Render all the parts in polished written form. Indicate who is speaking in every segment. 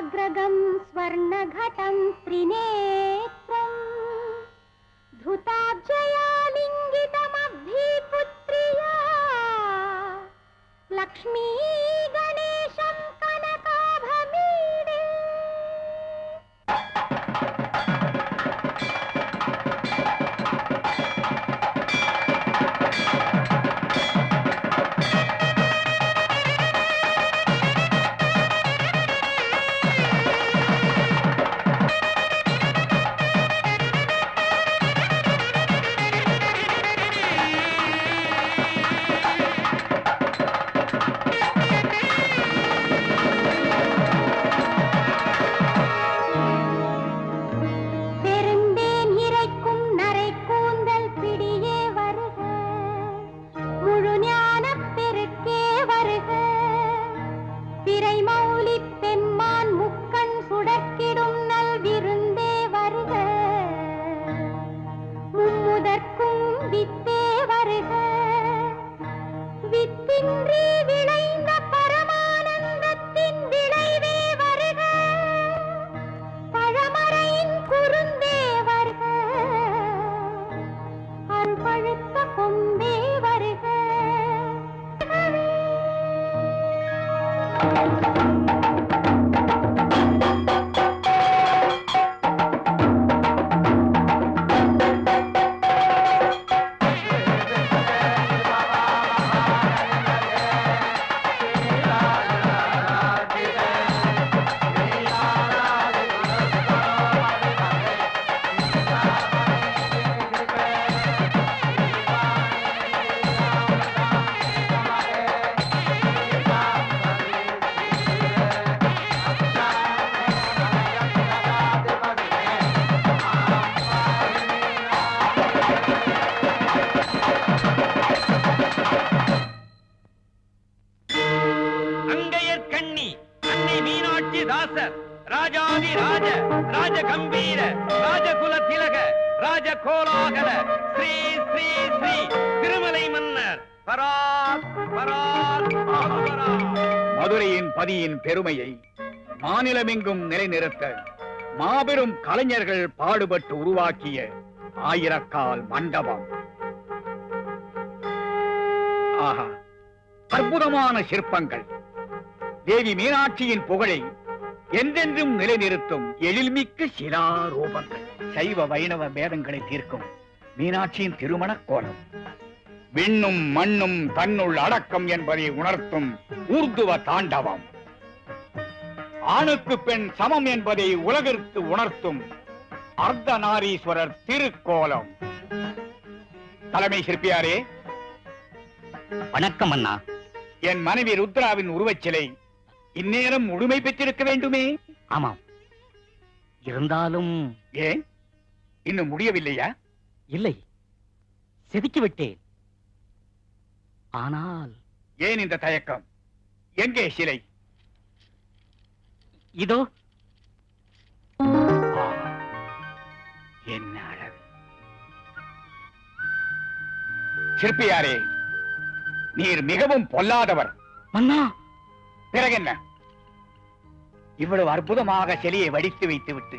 Speaker 1: साग्रगं स्वर्णघटं त्रिनेत्रं धृताब्जया लिङ्गितमब्धिपुत्र्या लक्ष्मी गणेशं कनकाभमीडे
Speaker 2: மதுரையின் பதியின் பெருமையை மாநிலமெங்கும் நிலைநிறுத்த மாபெரும் கலைஞர்கள் பாடுபட்டு உருவாக்கிய ஆயிரக்கால் மண்டபம். ஆஹா, அற்புதமான சிற்பங்கள் தேவி மீனாட்சியின் புகழை என்றென்றும் நிலைநிறுத்தும் எழில்மிக்க சிலாரூபங்கள். சைவ வைணவ பேதங்களை தீர்க்கும் மீனாட்சியின் திருமண கோலம். விண்ணும் மண்ணும் தன்னுள் அடக்கம் என்பதை உணர்த்தும் ஊர்துவ தாண்டவம். ஆணுக்கு பெண் சமம் என்பதை உலகிற்கு உணர்த்தும் அர்த்தநாரீஸ்வரர் திருக்கோலம். தலைமை சிற்பியாரே,
Speaker 3: வணக்கம் அண்ணா.
Speaker 2: என் மனைவி ருத்ராவின் உருவச்சிலை இந்நேரம் முழுமை பெற்றிருக்க வேண்டுமே.
Speaker 3: ஆமாம், இருந்தாலும்
Speaker 2: ஏன் இன்னும் முடியவில்லையா?
Speaker 3: இல்லை, செதுக்கிவிட்டேன். ஆனால்
Speaker 2: ஏன் இந்த தயக்கம்? எங்கே சிலை?
Speaker 3: இதோ.
Speaker 2: என்ன அழகு! சிற்பியாரே, நீர் மிகவும் பொல்லாதவர்.
Speaker 3: மன்னா,
Speaker 2: பிறகென்ன? இவ்வளவு அற்புதமாக சிலையை வடித்து வைத்துவிட்டு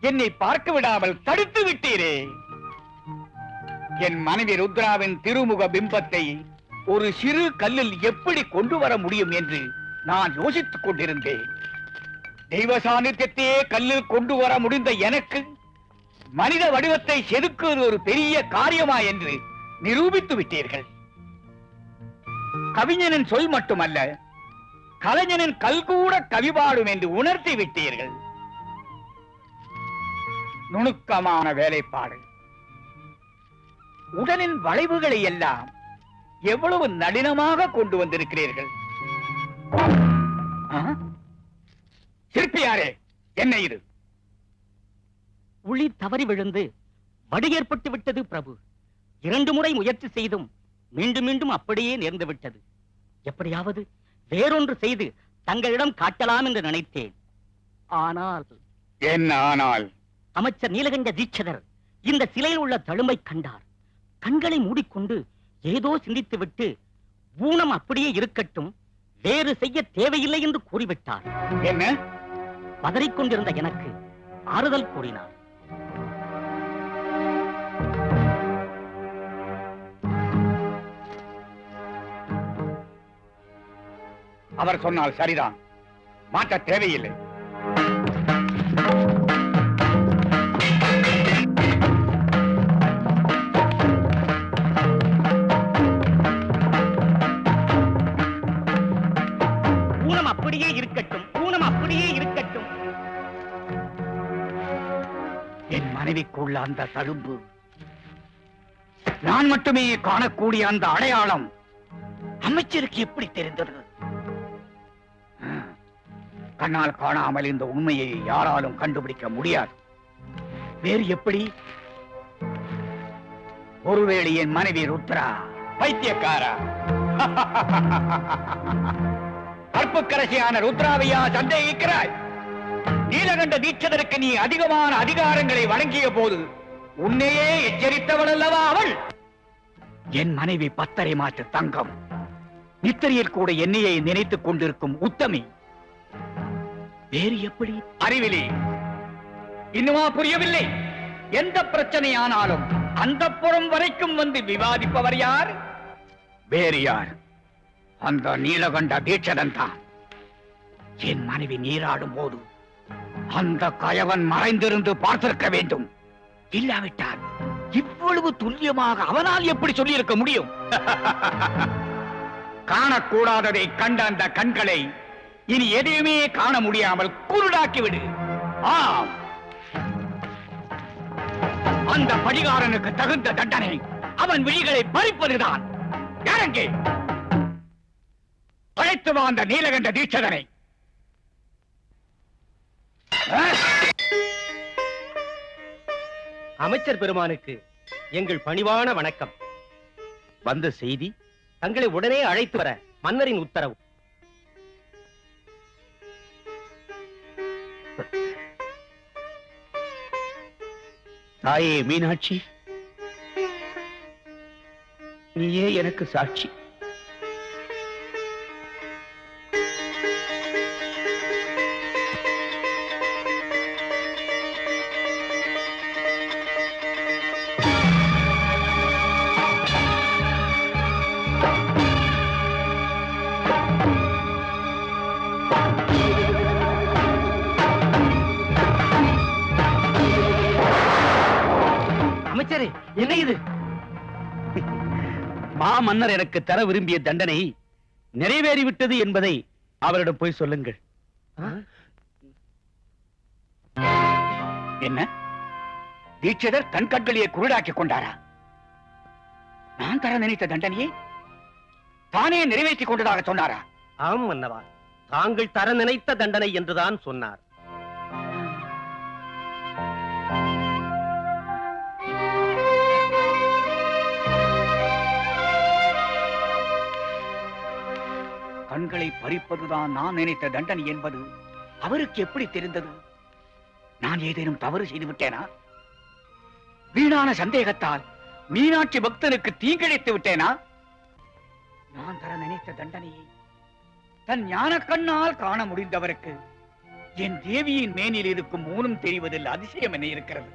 Speaker 2: என்னை பார்க்க விடாமல் தடுத்து விட்டீரே. என் மனைவி ருத்ராவின் திருமுக பிம்பத்தை ஒரு சிறு கல்லில் எப்படி கொண்டு வர முடியும் என்று நான் யோசித்துக் கொண்டிருந்தேன். தெய்வ சாநித்தியத்தையே கல்லில் கொண்டு வர முடிந்த எனக்கு மனித வடிவத்தை செதுக்குவது ஒரு பெரிய காரியமா என்று நிரூபித்து விட்டீர்கள். கவிஞனின் சொல் மட்டுமல்ல, கலைஞனின் கல் கூட கவிபாடும் என்று உணர்த்தி விட்டீர்கள். நுணுக்கமான வேலைப்பாடு. உடலின் வளைவுகளை எல்லாம் எவ்வளவு நளினமாக கொண்டு வந்திருக்கிறீர்கள். சிற்பியாரே, என்ன இது?
Speaker 3: உளி தவறி விழுந்து வடு ஏற்பட்டு விட்டது பிரபு. 2 முறை முயற்சி செய்தும் மீண்டும் மீண்டும் அப்படியே நேர்ந்து விட்டது. எப்படியாவது வேறொன்று செய்து தங்களிடம் காட்டலாம் என்று நினைத்தேன். ஆனால்
Speaker 2: என்ன ஆனால்?
Speaker 3: அமைச்சர் நீலகண்ட தீட்சிதர் இந்த சிலையில் உள்ள தழும்பை கண்டார். கண்களை மூடிக்கொண்டு ஏதோ சிந்தித்துவிட்டு ஊனம் அப்படியே இருக்கட்டும், வேறு செய்ய தேவையில்லை என்று கூறிவிட்டார்.
Speaker 2: என்ன?
Speaker 3: பதறிக்கொண்டிருந்த எனக்கு ஆறுதல் கூறினார்.
Speaker 2: அவர் சொன்னால் சரிதான், மாற்ற தேவையில்லை.
Speaker 3: ஊனம் அப்படியே இருக்கட்டும், ஊனம் அப்படியே இருக்கட்டும்.
Speaker 2: என் மனைவிக்குள்ள அந்த தழும்பு, நான் மட்டுமே காணக்கூடிய அந்த அடையாளம் அமைச்சருக்கு எப்படி தெரிந்தது? கண்ணால் காணாமல் இந்த உண்மையை யாராலும் கண்டுபிடிக்க முடியாது. வேறு எப்படி? ஒருவேளை என் மனைவி ருத்ரா பைத்தியக்காரா? கற்புக்கரசியான ருத்ராவையா சந்தேகிக்கிறாய்? நீலகண்ட தீட்சிதருக்கு நீ அதிகமான அதிகாரங்களை வழங்கிய போது உன்னையே எச்சரித்தவள் அல்லவா அவள்? என் மனைவி பத்தரை மாற்று தங்கம், நித்திரையில் கூட என்னையை நினைத்துக் கொண்டிருக்கும் உத்தமி. வேறு எப்படி? அறிவிலே இன்னுமா புரியவில்லை? எந்த பிரச்சனையானாலும் அந்த புறம் வரைக்கும் வந்து விவாதிப்பவர் யார்? வேறு யார்? அந்த நீலகண்ட தீட்சதன் தான். என் மனைவி நீராடும் போது அந்த கயவன் மறைந்திருந்து பார்த்திருக்க வேண்டும். இல்லாவிட்டால் இவ்வளவு துல்லியமாக அவனால் எப்படி சொல்லியிருக்க முடியும்? காணக்கூடாததை கண்ட அந்த கண்களை இனி எதையுமே காண முடியாமல் குருடாக்கிவிடு. ஆம், அந்த பழிகாரனுக்கு தகுந்த தண்டனை அவன் விழிகளை பறிப்பதுதான். யாரங்கே? அழைத்து வா அந்த நீலகண்ட தீட்சதனை.
Speaker 4: அமைச்சர் பெருமானுக்கு எங்கள் பணிவான வணக்கம்.
Speaker 3: வந்த செய்தி
Speaker 4: தங்களை உடனே அழைத்து வர மன்னரின் உத்தரவு.
Speaker 2: தாயே மீனாட்சி, நீயே எனக்கு சாட்சி.
Speaker 4: அமைச்சரே, என்ன இது?
Speaker 3: மாமன்னர் எனக்கு தர விரும்பிய தண்டனை நிறைவேறிவிட்டது என்பதை அவரிடம் போய் சொல்லுங்கள்.
Speaker 2: என்ன? தீட்சிதர் தன் கண்களையே குருடாக்கிக் கொண்டாரா? நான் தர நினைத்த தண்டனையை தானே நிறைவேற்றிக் கொண்டதாக சொன்னாரா?
Speaker 4: ஆம் மன்னவா, தாங்கள் தர நினைத்த தண்டனை என்றுதான் சொன்னார்.
Speaker 2: கண்களை பறிப்பதுதான் நான் நினைத்த தண்டனை என்பது அவருக்கு எப்படி தெரிந்தது? நான் ஏதேனும் தவறு செய்து விட்டேனா? வீணான சந்தேகத்தால் மீனாட்சி பக்தனுக்கு தீங்கிழைத்து விட்டேனா? நான் தர நினைத்த தண்டனையை தன் ஞான கண்ணால் காண முடிந்தவருக்கு என் தேவியின் மேனில் இருக்கும் ஊனம் தெரிவதில் அதிசயம் என்ன இருக்கிறது?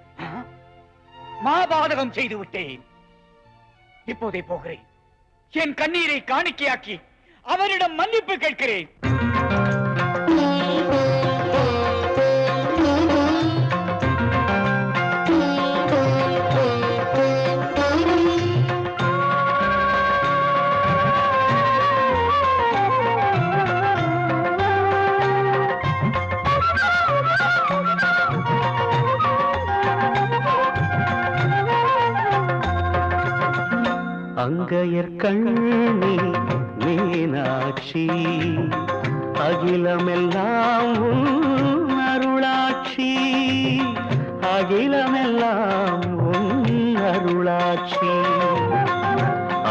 Speaker 2: மாபாதகம் செய்து விட்டேன். இப்போதே போகிறேன். என் கண்ணீரை காணிக்கையாக்கி அவரிடம் மன்னிப்பு கேட்கிறேன்.
Speaker 5: அங்கையர் கண்ணி மீனாட்சி, அகிலமெல்லாம் உன் அருளாட்சி, அகிலமெல்லாம் உன் அருளாட்சி.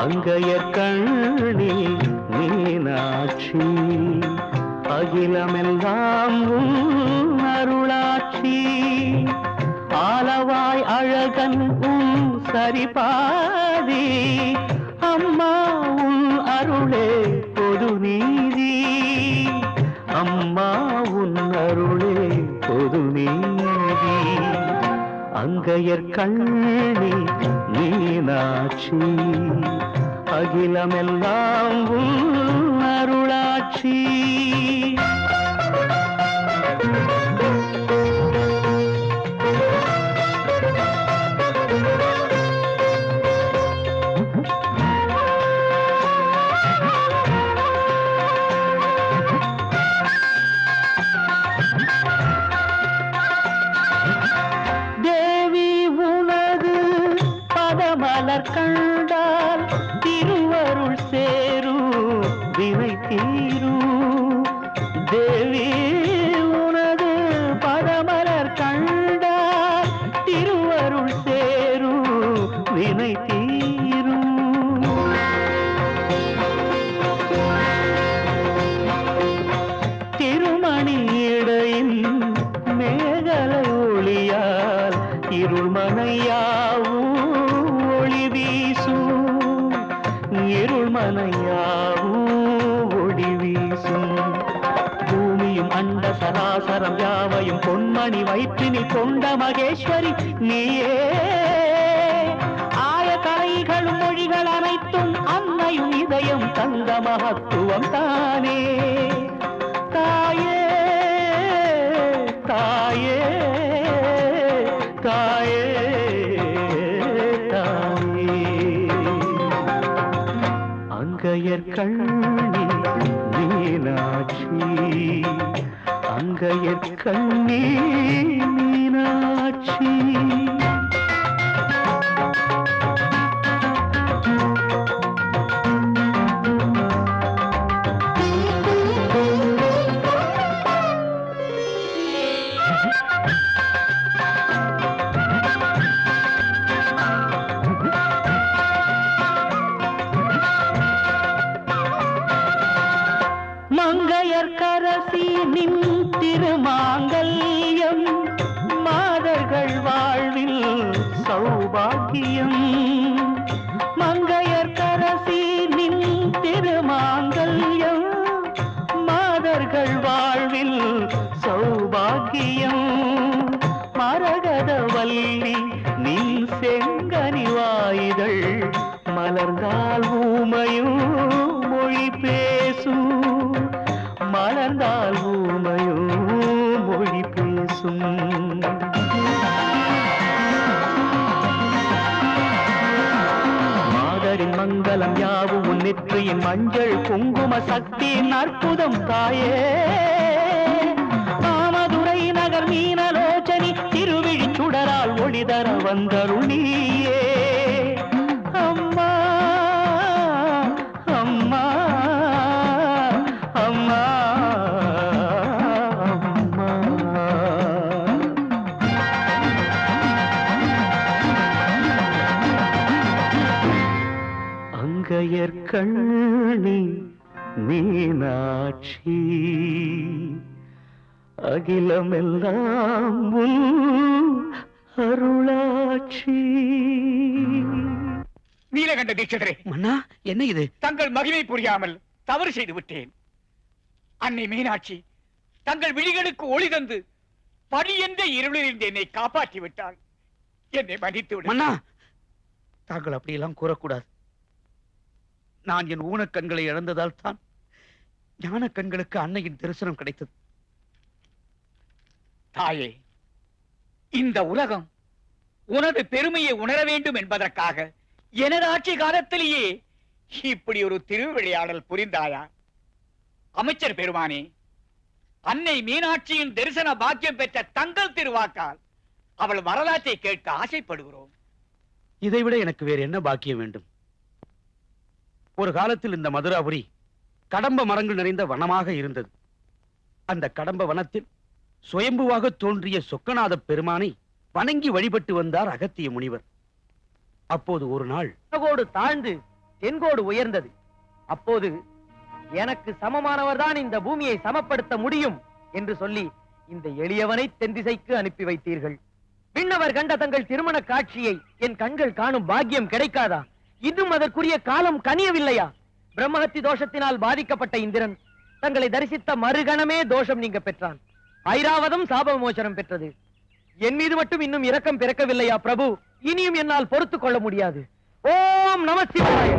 Speaker 5: அங்கையர் கண்ணி மீனாட்சி, அகிலமெல்லாம் உன் அருளாட்சி. ஆலவாய் அழகன் உன் சரிபாதி, அம்மா உன் அருளே பொது நீதி, அம்மா உன் அருளே மங்கையர் கண்ணி மீனாட்சி அகிலமெல்லாம் உன் அருளாட்சி. கண்டால் திருவருள் சேரும் வினை தீரும். தேவி உனது பதமலர் கண்டால் திருவருள் சேரும் வினை தீரும். திருமணி இடையில் மேகலை ஒளியால் இருள்மனையாவும் இருள்மனையாவும் ஒளி வீசும். பூமியும் அண்ட சராசரம் யாவையும் பொன்மணி வயிற்றினில் கொண்ட மகேஸ்வரி நீயே. ஆய கலைகளும் மொழிகள் அனைத்தும் அன்னையும் இதயம் தந்த மகத்துவம் தானே. தாயே தாயே தாயே அங்கையர் கண்ணி மீனாட்சி அங்கையர் கண்ணி மீனாட்சி. மங்கையர்க்கரசி நின் திருமாங்கல்யம் மாதர்கள் வாழ்வில் சௌபாகியம். மங்கையர்க்கரசி நின் திருமாங்கல்யம் மாதர்கள் வாழ்வில் சௌபாகியம். மரகதவல்லி நின் செங்கனி வாய்கள் மலர்ந்தால் ஊமையும் மொழி பேசும். மலர்ந்தால் ஊமையும் மொழி பேசும். மாதரின் மங்களம் யாவும் உன் நெற்றியின் மஞ்சள் குங்கும சக்தியின் அற்புதம் தாயே. மாமதுரை நகர் மீனலோச்சனி திருவிழி சுடரால் ஒளிதர வந்தருள் நீயே. அம்மா அம்மா அம்மா அம்மா. அங்கையர் கண்ணி மீனாட்சி அகிலமெல்லாம் உன் அருளாட்சி.
Speaker 2: நீலகண்ட தீட்சிதரே,
Speaker 3: மன்னா என்ன இது?
Speaker 2: தங்கள் மகிமை புரியாமல் தவறு செய்து விட்டேன். அன்னை மீனாட்சி தங்கள் விழிகளுக்கு ஒளி தந்து படி என்ற இருளிலிருந்து என்னை காப்பாற்றி விட்டாள். என்னை மன்னித்து விடு.
Speaker 3: மன்னா, தாங்கள் அப்படியெல்லாம் கூறக்கூடாது. நான் என் ஊனக்கண்களை இழந்ததால் தான் ஞான கண்களுக்கு அன்னையின் தரிசனம் கிடைத்தது.
Speaker 2: தாயே, இந்த உலகம் உனது பெருமையை உணர வேண்டும் என்பதற்காக எனது ஆட்சி காலத்திலேயே இப்படி ஒரு திருவிளையாடல் புரிந்தாயா? அமைச்சர் பெருமானே, அன்னை மீனாட்சியின் தரிசன பாக்கியம் பெற்ற தங்கள் திருவாக்கால் அவள் வரலாற்றை கேட்க ஆசைப்படுகிறோம்.
Speaker 3: இதைவிட எனக்கு வேறு என்ன பாக்கியம் வேண்டும்? ஒரு காலத்தில் இந்த மதுராபுரி கடம்ப மரங்கள் நிறைந்த வனமாக இருந்தது. அந்த கடம்ப வனத்தில் சுயம்புவாக தோன்றிய சொக்கநாத பெருமானை வணங்கி வழிபட்டு வந்தார் அகத்திய முனிவர். அப்போது ஒரு நாள்
Speaker 4: வடகோடு தாழ்ந்து தென்கோடு உயர்ந்தது. அப்போது எனக்கு சமமானவர் தான் இந்த பூமியை சமப்படுத்த முடியும் என்று சொல்லி இந்த எளியவனை தென்திசைக்கு அனுப்பி வைத்தீர்கள். விண்ணவர் கண்ட தங்கள் திருமண காட்சியை என் கண்கள் காணும் பாக்கியம் கிடைக்காதா? இன்னும் அதற்குரிய காலம் கனியவில்லையா? பிரம்மஹத்தி தோஷத்தினால் பாதிக்கப்பட்ட இந்திரன் தங்களை தரிசித்த மறுகணமே தோஷம் நீங்க பெற்றான். ஐராவதம் சாப விமோசனம் பெற்றது. என் மீது மட்டும் இன்னும் இரக்கம் பிறக்கவில்லையா பிரபு? இனியும் என்னால் பொறுத்துக் கொள்ள முடியாது. ஓம் நம சிவாய.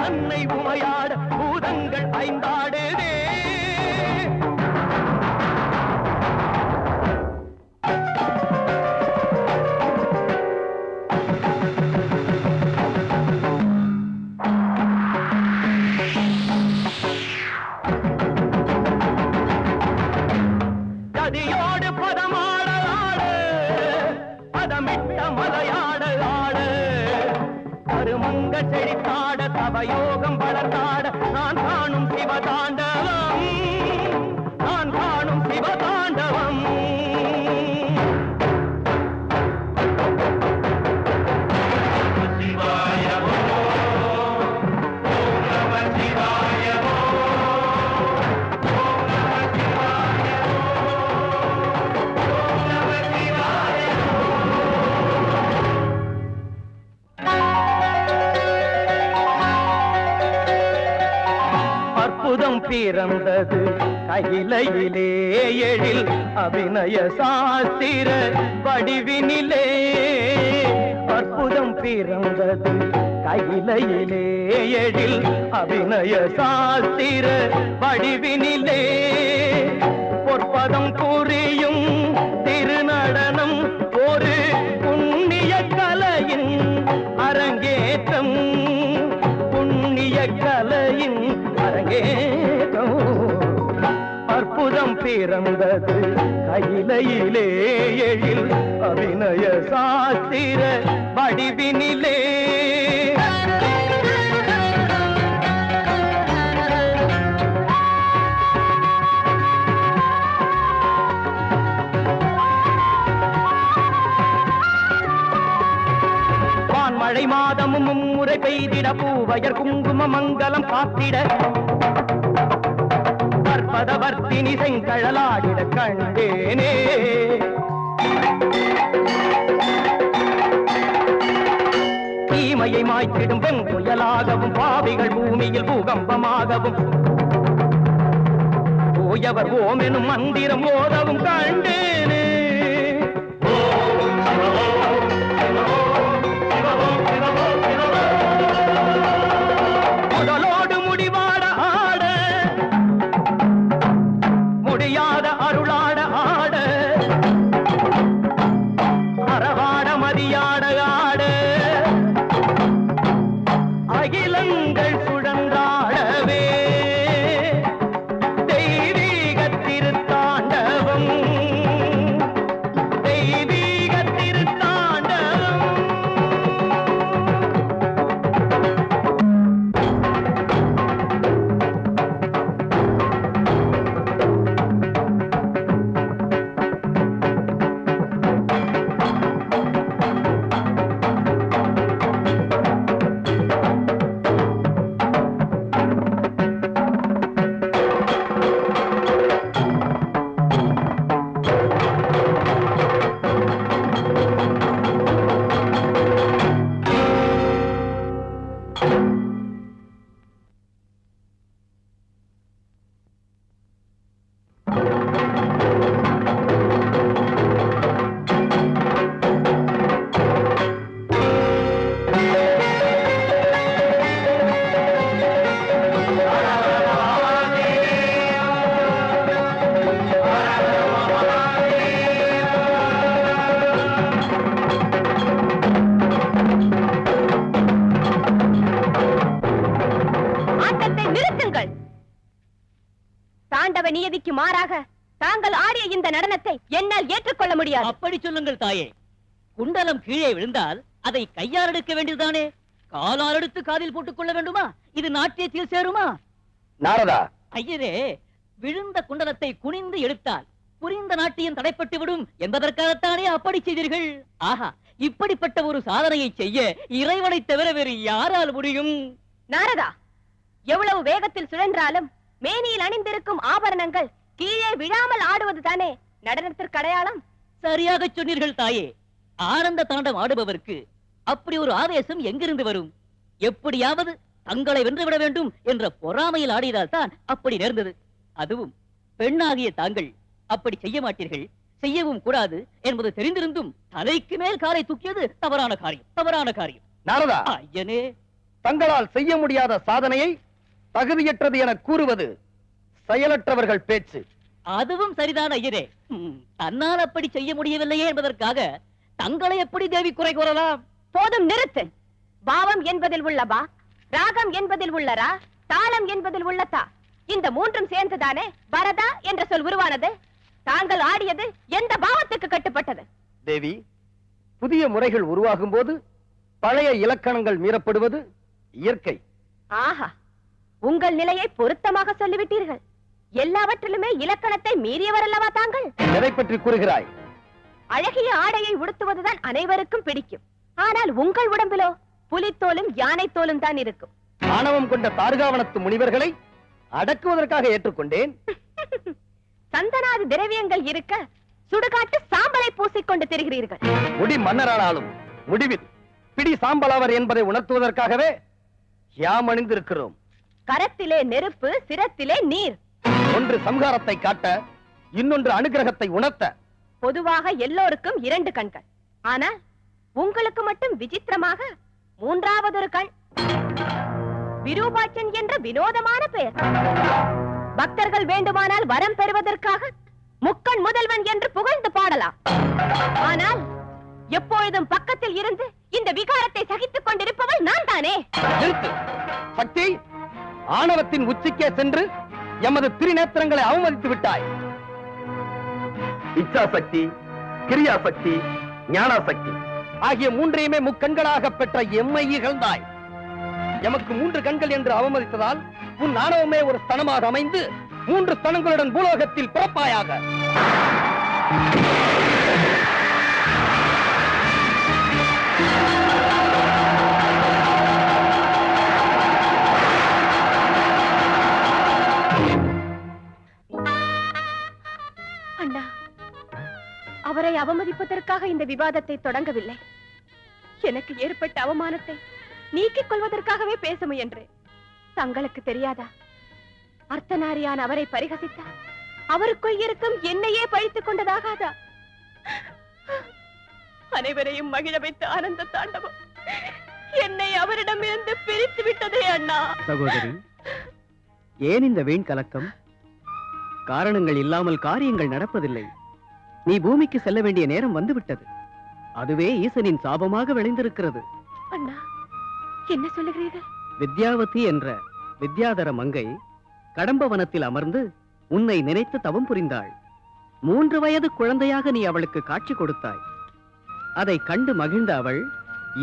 Speaker 5: அன்னை உமையாட பூதங்கள் ஐந்தாடுதே. கதியோடு பதமாட ஆடு, பதமிட்ட மலையாட ஆடு, கருமங்க செழித்தாட தவயோகம் வளர்த்தாட நான் காணும் சிவதாண்டவம், நான் காணும் சிவதாண்டவம். அற்புதம் பிறந்தது கையிலையிலே எழில் அபிநய சாஸ்திர வடிவினிலே. அற்புதம் பிறந்தது கையிலையிலே எழில் அபிநய சாஸ்திர வடிவினிலே. பொற்பதம் புரியும் திருநடனம் ஒரு புண்ணிய கலையின் அரங்கேற்றம், புண்ணிய கலையின் அரங்கேற்றம். அற்புதம் பிறந்தது கையிலையிலே எழில் அபிநய சாஸ்திர வடிவினிலே. மழை மாதமும் மும்முறை பெய்திட பூவயர் குங்கும மங்கலம் காத்திட பற்பதவர்த்தினி செங்கழலாடிட கண்டேனே. தீமையை மாய்த்திடும் வெண் புயலாகவும் பாவிகள் பூமியில் பூகம்பமாகவும் போயவர் ஓம் எனும் மந்திரம் ஓதவும் கண்டேனே. முதலோடு முடிவாட ஆட, முடியாத அருளாட ஆட, அறவாட மதியாட ஆட, அகிலங்கள் சுழன்றாடவே தெய்வீக திருத்தாண்டவம், தெய்வீக திருத்தாண்டவம்.
Speaker 1: நியதிக்கு மாறாக தாங்கள் ஆடிய இந்த நடனத்தை என்னால் ஏற்றுக்கொள்ள முடியாது.
Speaker 3: அப்படி சொல்லுங்கள் தாயே. குண்டலம் கீழே விழுந்தால் அதை கையால் எடுக்க வேண்டியதுதானே? காலால் எடுத்து காதில் போட்டுக் கொள்ள வேண்டுமா? இது நாட்டியத்தில் சேருமா?
Speaker 4: நாரதா,
Speaker 3: ஐயரே, விழுந்த குண்டலத்தை குனிந்து எடுத்தால் புரிந்த நாட்டியம் தடைப்பட்டு விடும் என்பதற்காகத்தானே அப்படி செய்தீர்கள். ஆஹா, இப்படிப்பட்ட ஒரு சாதனையை செய்ய இறைவனை தவிர வேறு யாரால் முடியும்?
Speaker 1: நாரதா, எவ்வளவு வேகத்தில் சுழன்றாலும் மேனியில் அணிந்திருக்கும் ஆபரணங்கள் கீழே விழாமல் ஆடுவதுதானே நடனத்திற்கு அடையாளம்.
Speaker 3: சரியாக சொன்னீர்கள் தாயே. ஆனந்த தாண்டம் ஆடுபவருக்கு அப்படி ஒரு ஆவேசம் எங்கிருந்து வரும்? எப்படியாவது தங்களை வென்றுவிட வேண்டும் என்ற பொறாமையில் ஆடியதால் தான் அப்படி நேர்ந்தது. அதுவும் பெண்ணாகிய தாங்கள் அப்படி செய்ய மாட்டீர்கள், செய்யவும் கூடாது என்பது தெரிந்திருந்தும் தலைக்கு மேல் காலை தூக்கியது தவறான காரியம், தவறான காரியம்.
Speaker 4: நாரதா,
Speaker 3: ஐயனே,
Speaker 4: தங்களால் செய்ய முடியாத சாதனையை தகுதியற்றது என கூறுவது செயலற்றவர்கள் பேச்சு.
Speaker 3: அதுவும் சரிதான் ஐயரே. தன்னால் அப்படி செய்ய முடியவில்லையே என்பதற்காக தங்களை எப்படி தேவி குறை கூறலாம்?
Speaker 1: போதும், நிறுத்து. பாவம் என்பதில் உள்ள பா, ராகம் என்பதில் உள்ள ரா, தாளம் என்பதில் உள்ள தா, இந்த மூன்றும் சேர்ந்துதானே பரதா என்ற சொல் உருவானது. தாங்கள் ஆடியது எந்த பாவத்துக்கு கட்டுப்பட்டது?
Speaker 4: தேவி, புதிய முறைகள் உருவாகும் போது பழைய இலக்கணங்கள் மீறப்படுவது இயற்கை.
Speaker 1: ஆஹா, உங்கள் நிலையை பொருத்தமாக சொல்லிவிட்டீர்கள். எல்லாவற்றிலுமே இலக்கணத்தை மீறியவர் அல்லவா தாங்கள்?
Speaker 4: எதை பற்றி கூறுகிறாய்?
Speaker 1: அழகிய ஆடையை உடுத்துவதுதான் அனைவருக்கும் பிடிக்கும். ஆனால் உங்கள் உடம்பிலோ புலித்தோலும் யானை தோலும் தான் இருக்கும்.
Speaker 4: ஆணவம் கொண்ட தார்காவனத்து முனிவர்களை அடக்குவதற்காக ஏற்றுக்கொண்டேன்.
Speaker 1: சந்தனாதி திரவியங்கள் இருக்க சுடுகாட்டு சாம்பலை பூசிக்கொண்டு திரிகிறீர்கள்.
Speaker 4: முடி மன்னரானாலும் முடிவில் பிடி சாம்பலாவர் என்பதை உணர்த்துவதற்காகவே யாம் அணிந்திருக்கிறோம்.
Speaker 1: கரத்திலே நெருப்பு, சிரத்திலே நீர்.
Speaker 4: ஒன்று சம்ஹாரத்தை காட்ட, இன்னொன்று அனுகிரகத்தை உணர்த்த.
Speaker 1: பொதுவாக எல்லோருக்கும் 2 கண்கள். ஆனால் உங்களுக்கு மட்டும் விசித்திரமாக மூன்றாவது ஒரு கண். விரூபாட்சன் என்ற வினோதமான பெயர். பக்தர்கள் வேண்டுமானால் வரம் பெறுவதற்காக முக்கண் முதல்வன் என்று புகழ்ந்து பாடலாம். ஆனால் எப்பொழுதும் பக்கத்தில் இருந்து இந்த விகாரத்தை சகித்துக் கொண்டிருப்பவள் நான் தானே.
Speaker 4: நிறுத்து. சக்தி, ஆணவத்தின் உச்சிக்கே சென்று எமது திரிநேத்திரங்களை அவமதித்து விட்டாய். இச்சா சக்தி, கிரியா சக்தி, ஞான சக்தி ஆகிய மூன்றையுமே முக்கண்களாக பெற்ற எம்மை இகழ்ந்தாய். எமக்கு 3 கண்கள் என்று அவமதித்ததால் உன் ஆணவமே ஒரு ஸ்தனமாக அமைந்து 3 ஸ்தனங்களுடன் பூலோகத்தில் பிறப்பாயாக.
Speaker 1: அண்ணா, அவரை அவமதிப்பதற்காக இந்த விவாதத்தை தொடங்கவில்லை. எனக்கு ஏற்பட்ட அவமானத்தை நீக்கிக் கொள்வதற்காகவே பேச முயன்றேன். தங்களுக்கு தெரியாதா? அர்த்தநாரியான அவரை பரிகசித்தார் அவருக்குள் இருக்கும் என்னையே பழித்துக் கொண்டதாகாதா? அனைவரையும் மகிழ வைத்த ஆனந்த தாண்டவம் என்னை அவரிடமிருந்து பிரித்து விட்டதே அண்ணா.
Speaker 5: சகோதரி, ஏன் இந்த வீண் கலக்கம்? காரணங்கள் இல்லாமல் காரியங்கள் நடப்பதில்லை. நீ பூமிக்கு செல்ல வேண்டிய நேரம் வந்துவிட்டது. அதுவே ஈசனின் சாபமாக விளைந்திருக்கிறது.
Speaker 1: அண்ணா, என்ன சொல்லுகிறீர்கள்?
Speaker 5: வித்யாவதி என்ற வித்யாதர மங்கை கடம்பவனத்தில் அமர்ந்து உன்னை நினைத்து தவம் புரிந்தாள். 3 வயது குழந்தையாக நீ அவளுக்கு காட்சி கொடுத்தாய். அதை கண்டு மகிழ்ந்த அவள்,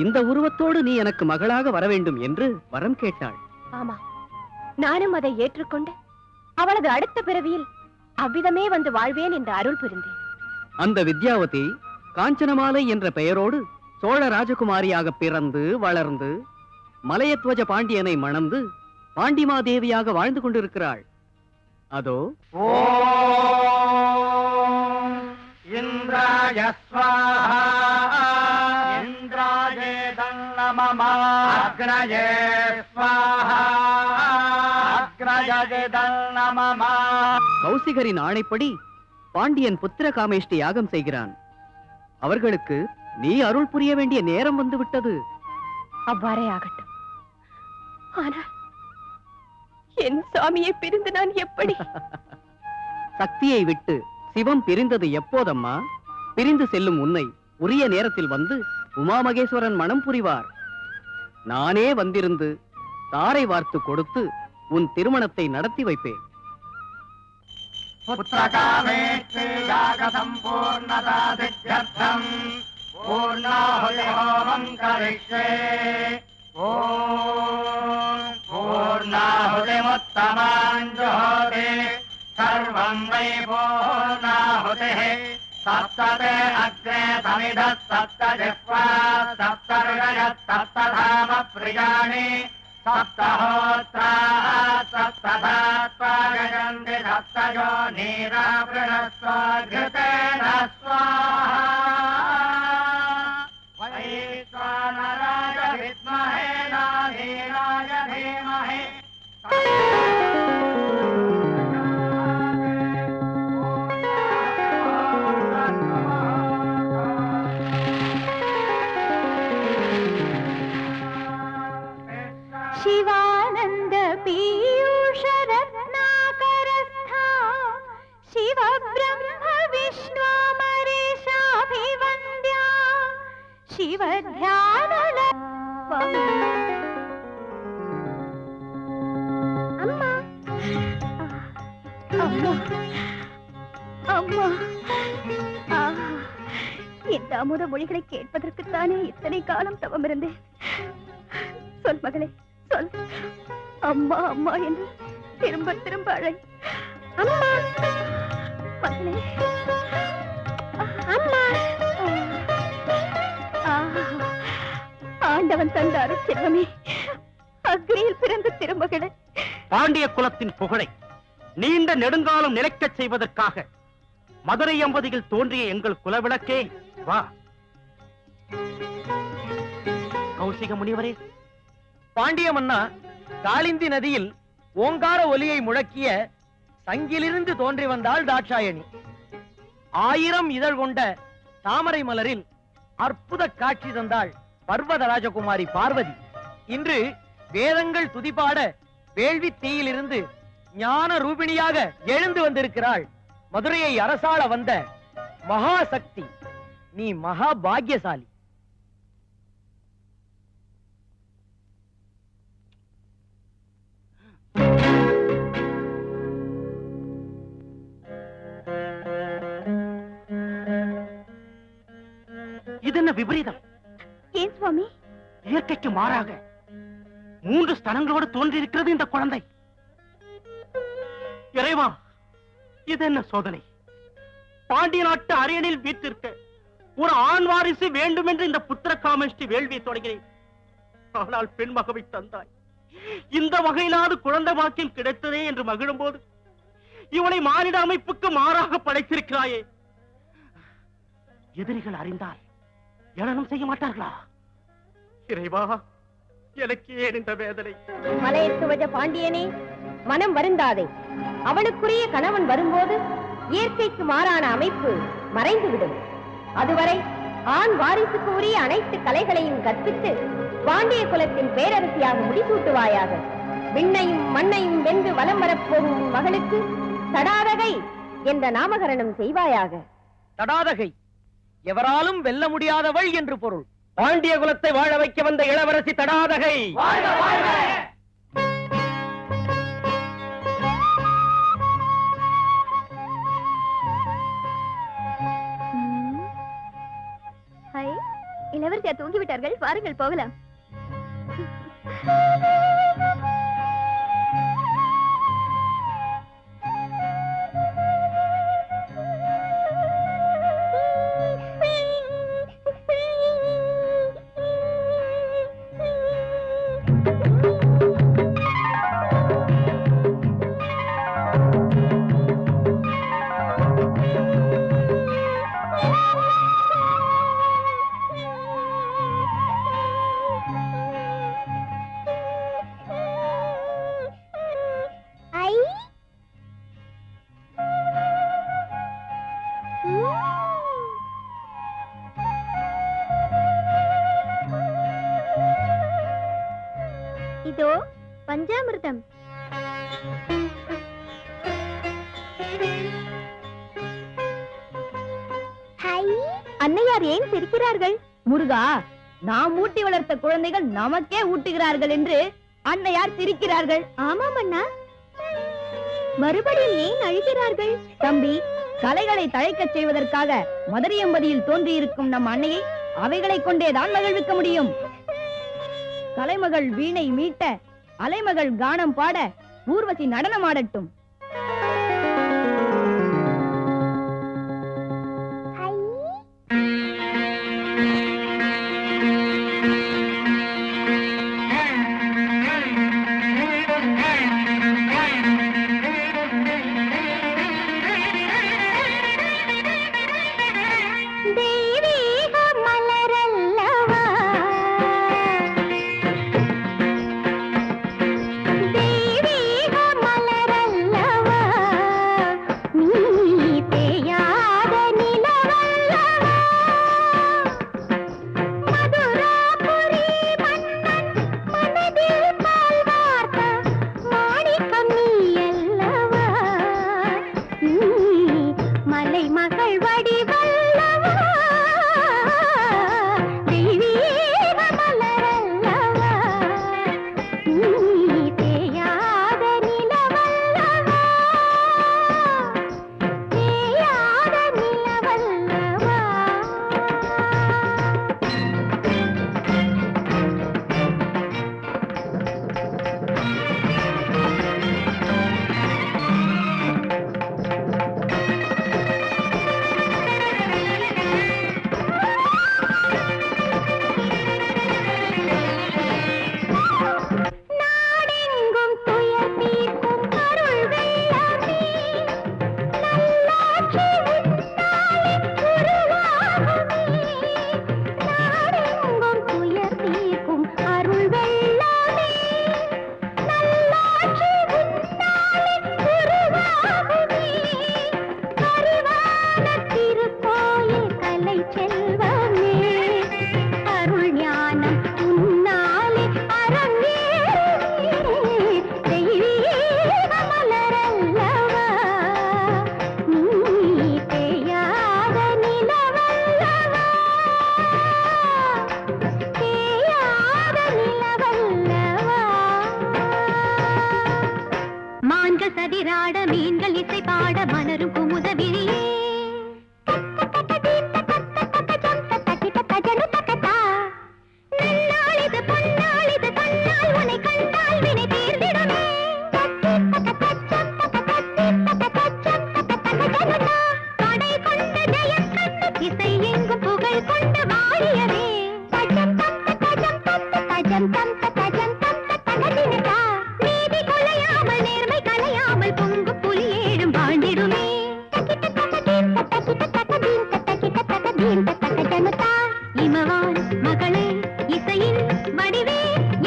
Speaker 5: இந்த உருவத்தோடு நீ எனக்கு மகளாக வர வேண்டும் என்று வரம் கேட்டாள்.
Speaker 1: ஆமா, நானும் அதை ஏற்றுக்கொண்டு அவளது அடுத்த பிறவியில் அவ்விதமே வந்து வாழ்வேன் என்று அருள் புரிந்தேன்.
Speaker 5: அந்த வித்யாவதி காஞ்சனமாலை என்ற பெயரோடு சோழ ராஜகுமாரியாக பிறந்து வளர்ந்து மலையத்வஜ பாண்டியனை மணந்து பாண்டிமாதேவியாக வாழ்ந்து கொண்டிருக்கிறாள். அதோ
Speaker 2: இந்திராய ஸ்வாஹா இந்திராயே தன்னமமா அக்ரயே ஸ்வாஹா அக்ரயே தன்னமமா.
Speaker 5: கௌசிகரின் ஆணைப்படி பாண்டியன் புத்திர காமேஷ்டி யாகம் செய்கிறான். அவர்களுக்கு நீ அருள் புரிய வேண்டிய நேரம் வந்து விட்டது.
Speaker 1: அவ்வாறே ஆகட்டும். ஆனால் என் சாமியை பிரிந்து நான் எப்படி?
Speaker 5: சக்தியை விட்டு சிவம் பிரிந்தது எப்போதம்மா? பிரிந்து செல்லும் உன்னை உரிய நேரத்தில் வந்து உமா மகேஸ்வரன் மனம் புரிவார். நானே வந்திருந்து தாரை வார்த்து கொடுத்து உன் திருமணத்தை நடத்தி வைப்பேன்.
Speaker 2: पुत्रकामेष्टि यागसम्पूर्णतासिद्ध्यर्थम् पूर्णाहुतिहोमम् करिष्ये ॐ पूर्णाहुतिमुत्तमाम् जुहोति सर्वम् वै पूर्णाहुतिः सप्तते अग्रे समिधः सप्तजिह्वा सप्तर्षयः सप्तधाम प्रियाणि सप्तहोत्राः सप्तधात्वा गजन्ति सप्तयो नीरावृणस्व घृतेन स्वाहा वैश्वानराय विद्महे नाधीराय धीमहि
Speaker 1: शिवानंद पीयूष रत्नाकरस्था शिव ब्रह्म विष्णुमरेशाभिवन्द्या शिव ध्यान अम्मा अम्मा अम्मा இந்த அமுத மொழிகளை கேட்பதற்குத்தானே இத்தனை காலம் தவம் இருந்தேன். சொல் மகளே, சொல். அம்மா அம்மா என்று திரும்ப திரும்ப அழை. அம்மா மகளே, அம்மா. ஆண்டவன் தந்த அருட்செல்வமே, அக்னியில் பிறந்த திருமகளே.
Speaker 3: பாண்டிய குலத்தின் புகழை நீண்ட நெடுங்காலம் நிலைக்கச் செய்வதற்காக மதுரை எம்பதியில் தோன்றிய எங்கள் குலவிளக்கே, வா. கௌசிக முனிவரே,
Speaker 4: பாண்டிய மன்னா, காளிந்தி நதியில் ஓங்கார ஒலியை முழக்கிய சங்கிலிருந்து தோன்றி வந்தாள் தாட்சாயணி. 1000 இதழ் கொண்ட தாமரை மலரில் அற்புத காட்சி தந்தாள் பர்வத ராஜகுமாரி பார்வதி. இன்று வேதங்கள் துதிபாட வேள்வி தீயிலிருந்து ஞான ரூபிணியாக எழுந்து வந்திருக்கிறாள். மதுரையை அரசாள வந்த மகாசக்தி. நீ மகா பாக்யசாலி.
Speaker 3: இது என்ன விபரீதம்?
Speaker 1: ஏன் சுவாமி?
Speaker 3: இயற்கைக்கு மாறாக 3 ஸ்தனங்களோடு தோன்றியிருக்கிறது இந்த குழந்தை. இறைவா, இது என்ன சோதனை? பாண்டிய நாட்டு அரியணில் வீட்டிருக்க ஒரு ஆண் வாரிசு வேண்டும் என்று இந்த புத்திர காமேஷ்டி வேள்வியை தொடங்கினேன். ஆனால் பெண் மகவை தந்தாய். இந்த வகையிலாவது குழந்தை வாக்கியம் கிடைத்ததே என்று மகிழும் போது இவனை மானிட அமைப்புக்கு மாறாக படைத்திருக்கிறாயே. எதிரிகள் அறிந்தால் ஏளனம் செய்ய மாட்டார்களா? இறைவா, எனக்கு ஏன் இந்த வேதனை?
Speaker 1: மலையத்துவஜ பாண்டியனே, மனம் வருந்தாதே. அவளுக்குரிய கணவன் வரும்போது இயற்கைக்கு மாறான அமைப்பு மறைந்துவிடும். அதுவரை ஆண் வாரிசுக்கு உரிய அனைத்து கலைகளையும் கற்பித்து பாண்டிய குலத்தின் பேரரசியாக முடிசூட்டுவாயாக. விண்ணையும் மண்ணையும் வென்று வலம் வரப்போகும் மகளுக்கு தடாதகை என்ற நாமகரணம் செய்வாயாக.
Speaker 4: தடாதகை எவராலும் வெல்ல முடியாதவள் என்று பொருள். பாண்டிய குலத்தை வாழ வைக்க வந்த இளவரசி தடாதகை.
Speaker 1: இளவரசியா தூங்கிவிட்டார்கள், வாருங்கள் போகலாம். இதோ பஞ்சாமிர்தம். அன்னையார் ஏன் சிரிக்கிறார்கள்? முருகா, நாம் ஊட்டி வளர்த்த குழந்தைகள் நமக்கே ஊட்டுகிறார்கள் என்று அன்னையார் சிரிக்கிறார்கள். ஆமாம் அண்ணா. மறுபடியும் ஏன் அழுகிறார்கள்? தம்பி, கலைகளை தழைக்கச் செய்வதற்காக மதுரையம்பதியில் தோன்றியிருக்கும் நம் அன்னையை அவைகளை கொண்டேதான் மகிழ்விக்க முடியும். கலைமகள் வீணை மீட்ட, அலைமகள் கானம் பாட, ஊர்வசி நடனமாடட்டும்.
Speaker 6: சதிராட மீன்கள் இசை பாட மலரும் குமுதவிழியே நன்னாளிது பொன்னாளிது தன்னால் உனை கண்டால் வினை தீர்ந்திடுமே கடை கொண்ட ஜெயம் கண்டு இசை எங்கும் புகழ் கொண்ட வாழியவே தஜம் தம் தஜம் தஜம் தம் தஜம் தம் தகதினதா நீதி கொலையாமல் நேர்மை கலையாமல் பொங்கு புலி ஏழும் வாழ்ந்திடுமே இமவான் மகளே இசையின் வடிவே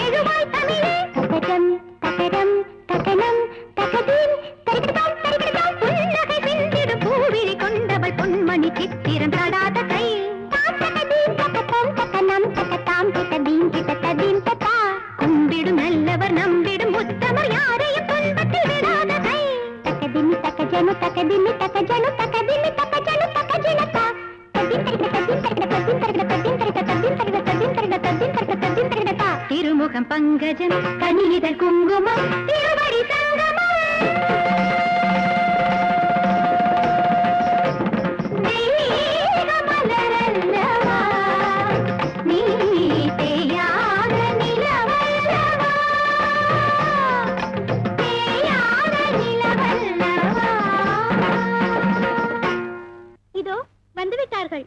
Speaker 6: எழுவாய் தமிழே தகஜம் தகரம் தகனம் தகதீன் தரிகடதாம் தரிகடதாம் புன்னகை சிந்திடும் பூவிழி கொண்டவள் பொன்மணி சித்திரம் தடாத கை தகதீன் தகதம் தகனம் தகதாம் தகதீன் தகதீன் தகா கும்பிடும் நல்லவர் நம்பிடும் உத்தமர் யாரையும் துன்பத்தில் விடாத கை தகதிமி தகஜனு தகதிமி தகஜனு தகதிமி தகஜனு தகஜனதா திருமுகம் பங்கஜம் கனிதழ் குங்குமம் திருவடி சங்கமம் தெய்வ மலரல்லவா நீ தேயாத நிலவல்லவா தேயாத நிலவல்லவா இதோ வந்துவிட்டார்கள்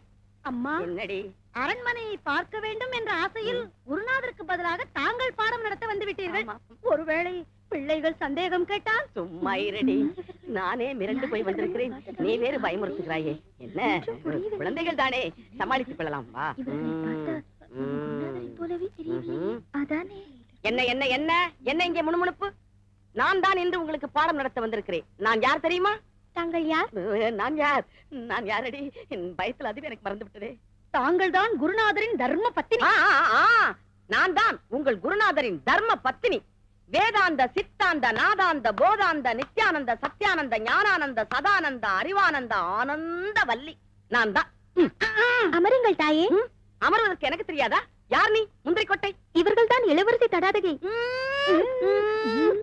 Speaker 6: அம்மா
Speaker 1: என்னடி
Speaker 6: அரண்மனையை பார்க்க வேண்டும் என்ற ஆசையில் குருநாதருக்கு பதிலாக தாங்கள் பாடம் நடத்த வந்து விட்டீர்கள் ஒருவேளை பிள்ளைகள் சந்தேகம் கேட்டால்
Speaker 1: சும்மா இருடி, நானே மிரண்டு போய் வந்திருக்கிறேன், நீ வேறு பயமுறுத்துகிறாயே. என்ன குழந்தைகள் தானே, சமாளித்துக் கொள்ளலாம் வா. என்ன என்ன என்ன என்ன இங்கே முணுமுணுப்பு? நான் தான் இன்று உங்களுக்கு பாடம் நடத்த வந்திருக்கிறேன். நான் யார் தெரியுமா?
Speaker 6: தாங்கள் யார்?
Speaker 1: நான் யாரடி? பயத்தில் அதுவே எனக்கு மறந்து விட்டதே.
Speaker 6: தாங்கள் தான் குருநாதரின் தர்ம பத்தினி.
Speaker 1: நான் தான் உங்கள் குருநாதரின் தர்ம பத்தினி. வேதாந்த சித்தாந்த நாதாந்த போதாந்த நித்யானந்த சத்யானந்த ஞானானந்த சதானந்த அறிவானந்த ஆனந்த வல்லி நான் தான்.
Speaker 6: அமருங்கள் தாயே.
Speaker 1: அமர்வதற்கு எனக்கு தெரியாதா? யார் நீ? முந்திரி கொட்டை.
Speaker 6: இவர்கள் தான் இளவரசி தடாதகை.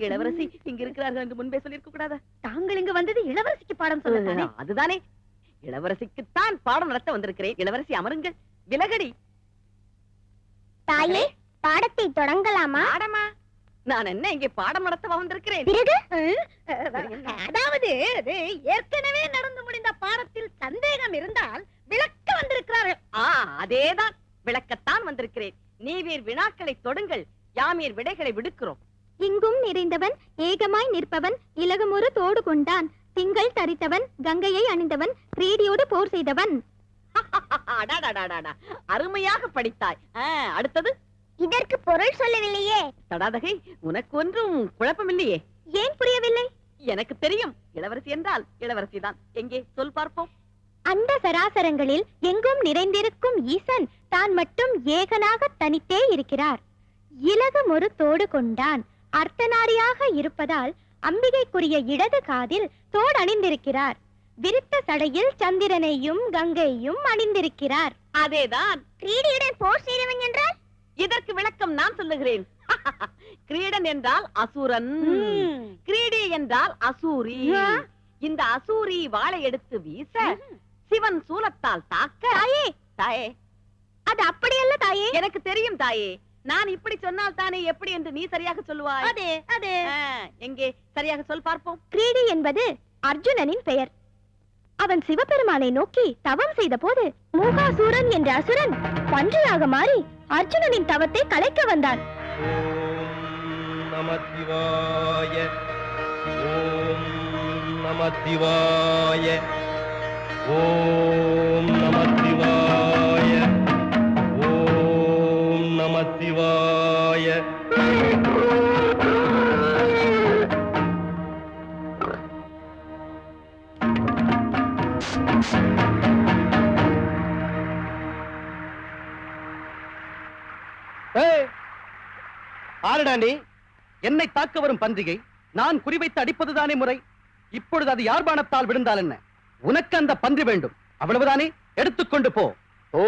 Speaker 1: இளவரசி இங்க இருக்கிறார்கள் என்று முன்பே சொல்லிருக்க கூடாதா? தாங்கள் இங்கு வந்தது இளவரசிக்கு பாடம் சொல்ல. அதுதானே, இளவரசிக்குத்தான் பாடம் நடத்த வந்திருக்கிறேன். இளவரசி அமருங்கள். விலகடி.
Speaker 6: தாயே, பாடத்தை தொடங்கலாமா?
Speaker 1: பாடமா? நான் என்ன இங்கே பாடம் நடத்த வந்திருக்கிறேன்?
Speaker 6: பிறகு
Speaker 1: அதாவது ஏற்கனவே நடந்து முடிந்த பாடத்தில் சந்தேகம் இருந்தால் விளக்க வந்திருக்கிறார்கள். அதேதான், விளக்கத்தான் வந்திருக்கிறேன். நீவீர் வினாக்களை தொடுங்கள், யாமீர் விடைகளை விடுக்கிறோம்.
Speaker 6: இங்கும் நிறைந்தவன், ஏகமாய் நிற்பவன், இலகுமொரு தோடு கொண்டான், திங்கள் தரித்தவன், கங்கையை அணிந்தவன், கிரீடியோடு போர் செய்தவன்.
Speaker 1: அடாடாடாடா, அருமையாக படித்தாய். அடுத்தது.
Speaker 6: இதற்கு பொருள் சொல்லவில்லையே.
Speaker 1: தடாதகை, உனக்கு ஒன்றும் குழப்பமில்லையே?
Speaker 6: ஏன் புரியவில்லை?
Speaker 1: எனக்கு தெரியும், இளவரசி என்றால் இளவரசிதான். எங்கே சொல் பார்ப்போம்.
Speaker 6: அந்த சராசரங்களில் எங்கும் நிறைந்திருக்கும் ஈசன் தான் மட்டும் ஏகனாக தனித்தே இருக்கிறார். இலகுமொரு தோடு கொண்டான், அர்த்தநாரியாக இருப்பதால் அம்பிகைக்குரிய இடது காதில் தோடு அணிந்திருக்கிறார். விரித்த சடையில் சந்திரனையும் கங்கையும் அணிந்திருக்கிறார்.
Speaker 1: அதேதான்.
Speaker 6: கிரீடியுடன் போர் செய்தவன் என்றால்?
Speaker 1: இதற்கு விளக்கம் நான் சொல்லுகிறேன். கிரீடன் என்றால் அசுரன், கிரீடி என்றால் அசூரி. இந்த அசூரி வாளை எடுத்து வீச சிவன் சூலத்தால் தாக்க. தாயே, தாயே,
Speaker 6: அது அப்படியல்ல தாயே.
Speaker 1: எனக்கு தெரியும் தாயே. நான் இப்படி சொன்னால் தானே எப்படி என்று நீ சரியாக சொல்லுவாய்.
Speaker 6: அதே அதே.
Speaker 1: எங்கே சரியாக சொல் பார்ப்போம்.
Speaker 6: கிரீடி என்பது அர்ஜுனனின் பெயர். அவன் சிவபெருமானை நோக்கி தவம் செய்த போது மூகாசூரன் என்ற அசுரன் பன்றியாக மாறி அர்ஜுனனின் தவத்தை கலைக்க வந்தான்.
Speaker 7: ஓம் நமசிவாய, ஓம் நமசிவாய, ஓம் நமசிவாய, ஓம் நமசிவாய.
Speaker 5: ஆரடாண்டி, என்னை தாக்க வரும் பன்றிகை நான் குறிவைத்து அடிப்பதுதானே முறை. இப்பொழுது அது யார் பாணத்தால் விழுந்தால் என்ன? உனக்கு அந்த பன்றி வேண்டும், அவ்வளவுதானே. எடுத்துக்கொண்டு போ.
Speaker 7: ஓ,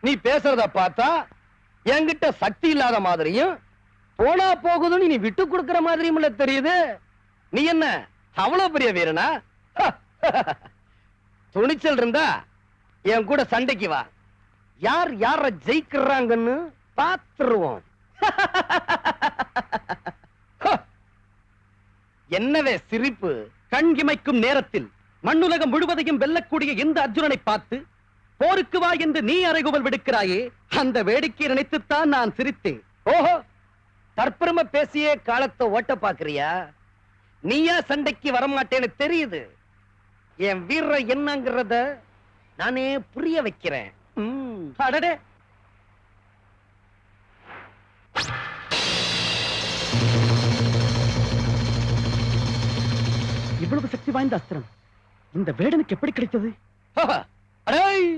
Speaker 7: நீ பேசுறத பார்த்தா என்கிட்ட சக்தி இல்லாத மாதிரியும் போனா போகுதுன்னு நீ விட்டு கொடுக்கிற மாதிரியும் இல்ல தெரியுது. நீ என்ன அவ்வளவு பெரிய வீரனா? துணிச்சல் இருந்தா என் கூட சண்டைக்கு வா. யார் யார ஜெயிக்கிறாங்கன்னு பாத்துருவோம். என்னவே சிரிப்பு?
Speaker 5: கண்கிமைக்கும் நேரத்தில் மண்ணுலகம் முழுவதையும் வெல்லக்கூடிய இந்த அர்ஜுனனை பார்த்து போருக்கு வா என்று நீ அறைகுவல் விடுக்கிறாயே, அந்த வேடிக்கை நினைத்துத்தான் நான் சிரித்தேன்.
Speaker 7: ஓஹோ, தற்பெருமை பேசியே காலத்தை ஓட்ட பாக்குறியா? நீயா சண்டைக்கு வரமாட்டேன்னு தெரியுது. என் வீர என்னங்கிறத நானே புரிய வைக்கிறேன்.
Speaker 5: அடடே, இவ்வளவு சக்தி வாய்ந்த அஸ்திரம் இந்த வேடனுக்கு எப்படி கிடைத்தது?
Speaker 7: அடேய்,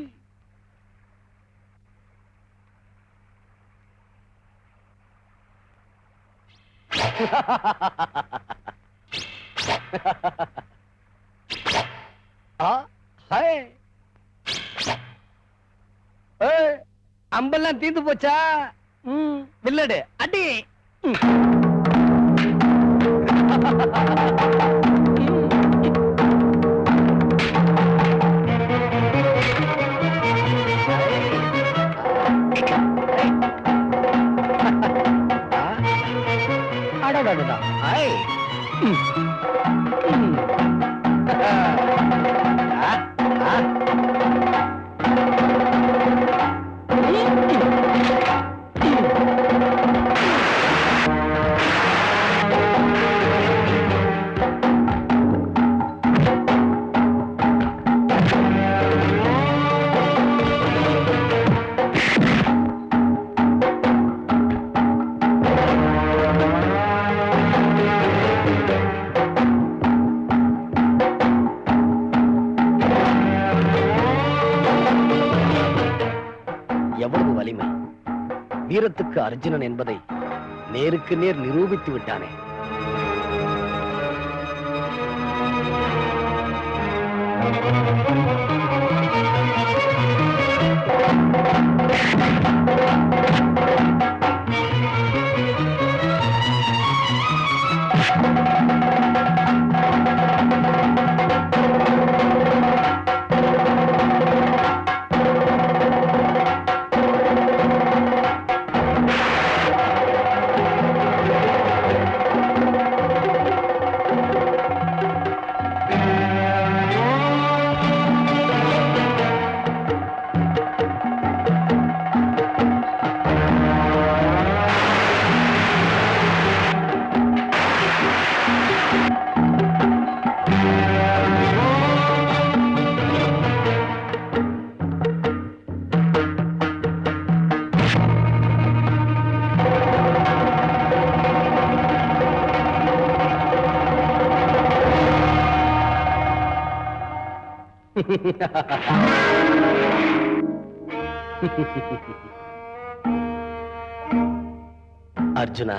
Speaker 7: அம்பெல்லாம் தீந்து போச்சா? வில்லடு அடி. அடடடடா. ஐ. எவ்வளவு வலிமை! வீரத்துக்கு அர்ஜுனன் என்பதை நேருக்கு நேர் நிரூபித்து விட்டானே. அர்ஜுனா,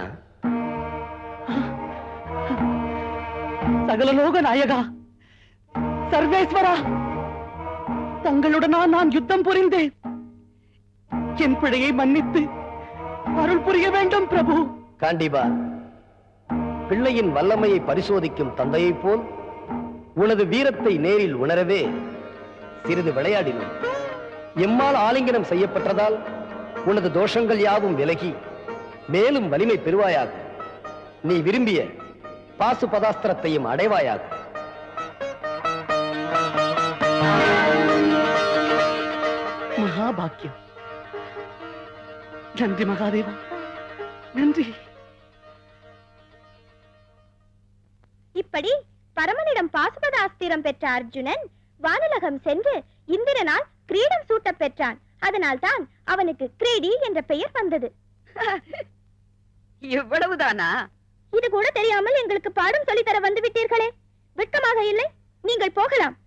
Speaker 5: சகலலோக நாயகா, சர்வேஸ்வரா, தங்களுடனா நான் யுத்தம் புரிந்தேன். என் பிழையை மன்னித்து அருள் புரிய வேண்டும் பிரபு.
Speaker 7: காண்டிபா, பிள்ளையின் வல்லமையை பரிசோதிக்கும் தந்தையைப் போல் உனது வீரத்தை நேரில் உணரவே சிறிது விளையாடினோம். எம்மால் ஆலிங்கனம் செய்யப்பட்டதால் உனது தோஷங்கள் யாவும் விலகி மேலும் வலிமை பெறுவாயாக. நீ விரும்பிய பாசுபதாஸ்திரத்தையும் அடைவாயாக.
Speaker 5: மகாபாக்கியம். நன்றி மகாதேவா, நன்றி.
Speaker 6: இப்படி பரமனிடம் பாசுபதாஸ்திரம் பெற்ற அர்ஜுனன் வானுலகம் சென்று இந்திரனால் கிரீடம் சூட்டப் பெற்றான். அதனால்தான் அவனுக்கு கிரீடி என்ற பெயர் வந்தது.
Speaker 1: இவ்வளவுதானா?
Speaker 6: இது கூட தெரியாமல் எங்களுக்கு பாடம் சொல்லித்தர வந்து விட்டீர்களே, வெட்கமாக இல்லை? நீங்கள் போகலாம்.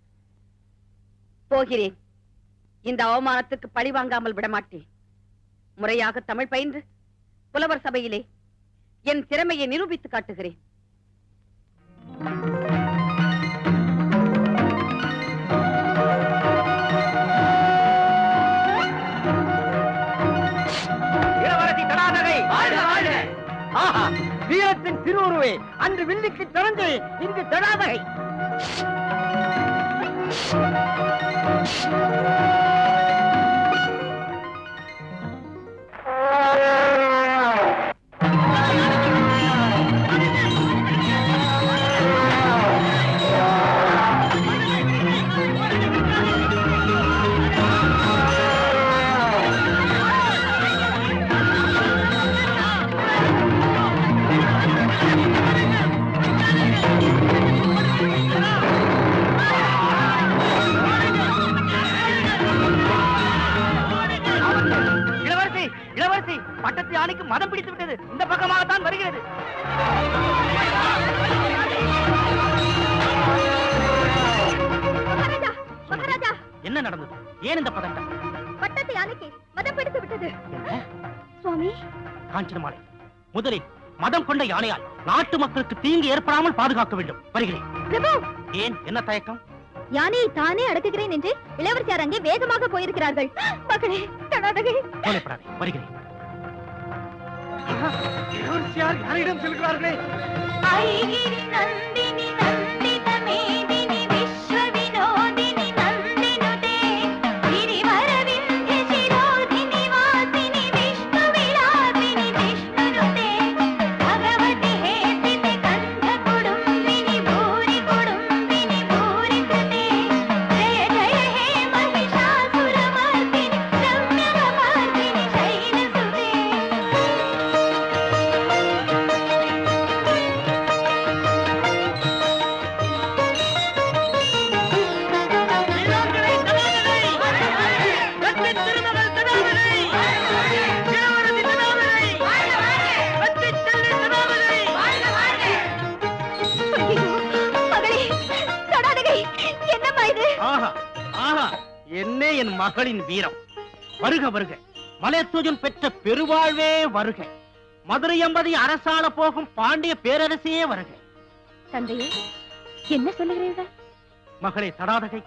Speaker 1: போகிறேன். இந்த அவமானத்துக்கு பழி வாங்காமல் விடமாட்டேன். முறையாக தமிழ் பயின்று புலவர் சபையிலே என் திறமையை நிரூபித்து காட்டுகிறேன்.
Speaker 4: வீரத்தின் திருவுருவே, அன்று வில்லுக்கு திறந்து இங்கு தடாதகை.
Speaker 3: பட்டத்து யானைக்கு மதம் பிடித்து விட்டது. இந்த பக்கமாகத்தான் வருகிறது.
Speaker 6: மகாராஜா,
Speaker 3: என்ன நடந்தது? ஏன் இந்த பதட்டம்?
Speaker 6: பட்டத்து யானைக்கு மதம் பிடித்து விட்டது. சுவாமி,
Speaker 3: காஞ்சனமாலை, முதலில் மதம் கொண்ட யானையால் நாட்டு மக்களுக்கு தீங்கு ஏற்படாமல் பாதுகாக்க வேண்டும். வருகிறேன்.
Speaker 6: பிரபு,
Speaker 3: ஏன், என்ன தயக்கம்?
Speaker 6: யானையை தானே அடக்குகிறேன் என்று இளவரசியார் அங்கே வேகமாக போயிருக்கிறார்கள். மகளே, தடாதகை.
Speaker 3: கவலைப்படாதே, வருகிறேன்.
Speaker 4: இளவரசியார் யாரிடம் செல்கிறார்களே?
Speaker 6: ஐகிரி நந்தினி நந்தித மேதினி விஸ்வ வினோதினி நந்தினுதே கிரிவரவிந்த்ய சிரோதினி வாசினி விஷ்ணு விலாசினி விஷ்ணுனுதே பகவதி ஹேசிதே கந்த குடும்பினி பூரி குடும்பினி பூரி கிருதே ஜய ஜய ஹே மகிஷாசுரமர்தினி ரம்யகமர்தினி சைலசுதே.
Speaker 3: என்ன என் மகளின் வீரம்! வருக வருக, மலையத்துஜன் பெற்ற பெருவாழ்வே வருக. மதுரை என்பதை அரசாள போகும் பாண்டிய பேரரசே வருக.
Speaker 6: தந்தையே, என்ன சொல்லுகிறீர்கள்?
Speaker 3: மகளே தடாதகை,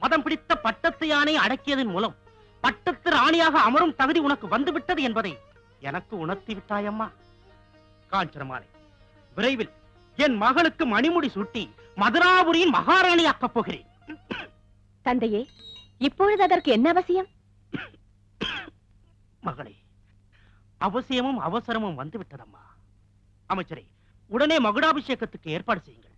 Speaker 3: மதம் பிடித்த பட்டத்து யானை அடக்கியதன் மூலம் பட்டத்து ராணியாக அமரும் தகுதி உனக்கு வந்துவிட்டது என்பதை எனக்கு உணர்த்தி விட்டாயம்மா. காஞ்சனமாலை, விரைவில் என் மகளுக்கு மணிமுடி சூட்டி மதுராபுரியின் மகாராணியாக்கப் போகிறேன்.
Speaker 1: தந்தையே, இப்பொழுது அதற்கு என்ன அவசியம்?
Speaker 3: மகளே, அவசியமும் அவசரமும் வந்து விட்டதம்மா. அமைச்சரே, உடனே மகுடாபிஷேகத்துக்கு ஏற்பாடு செய்யுங்கள்.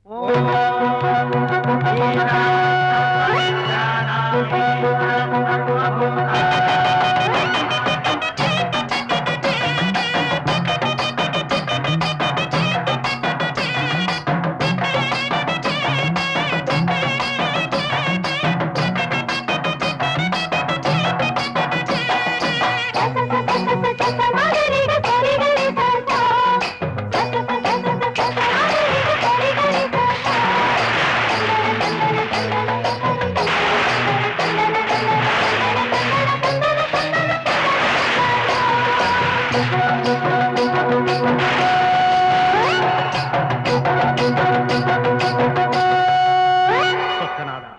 Speaker 3: சொக்கநாதா,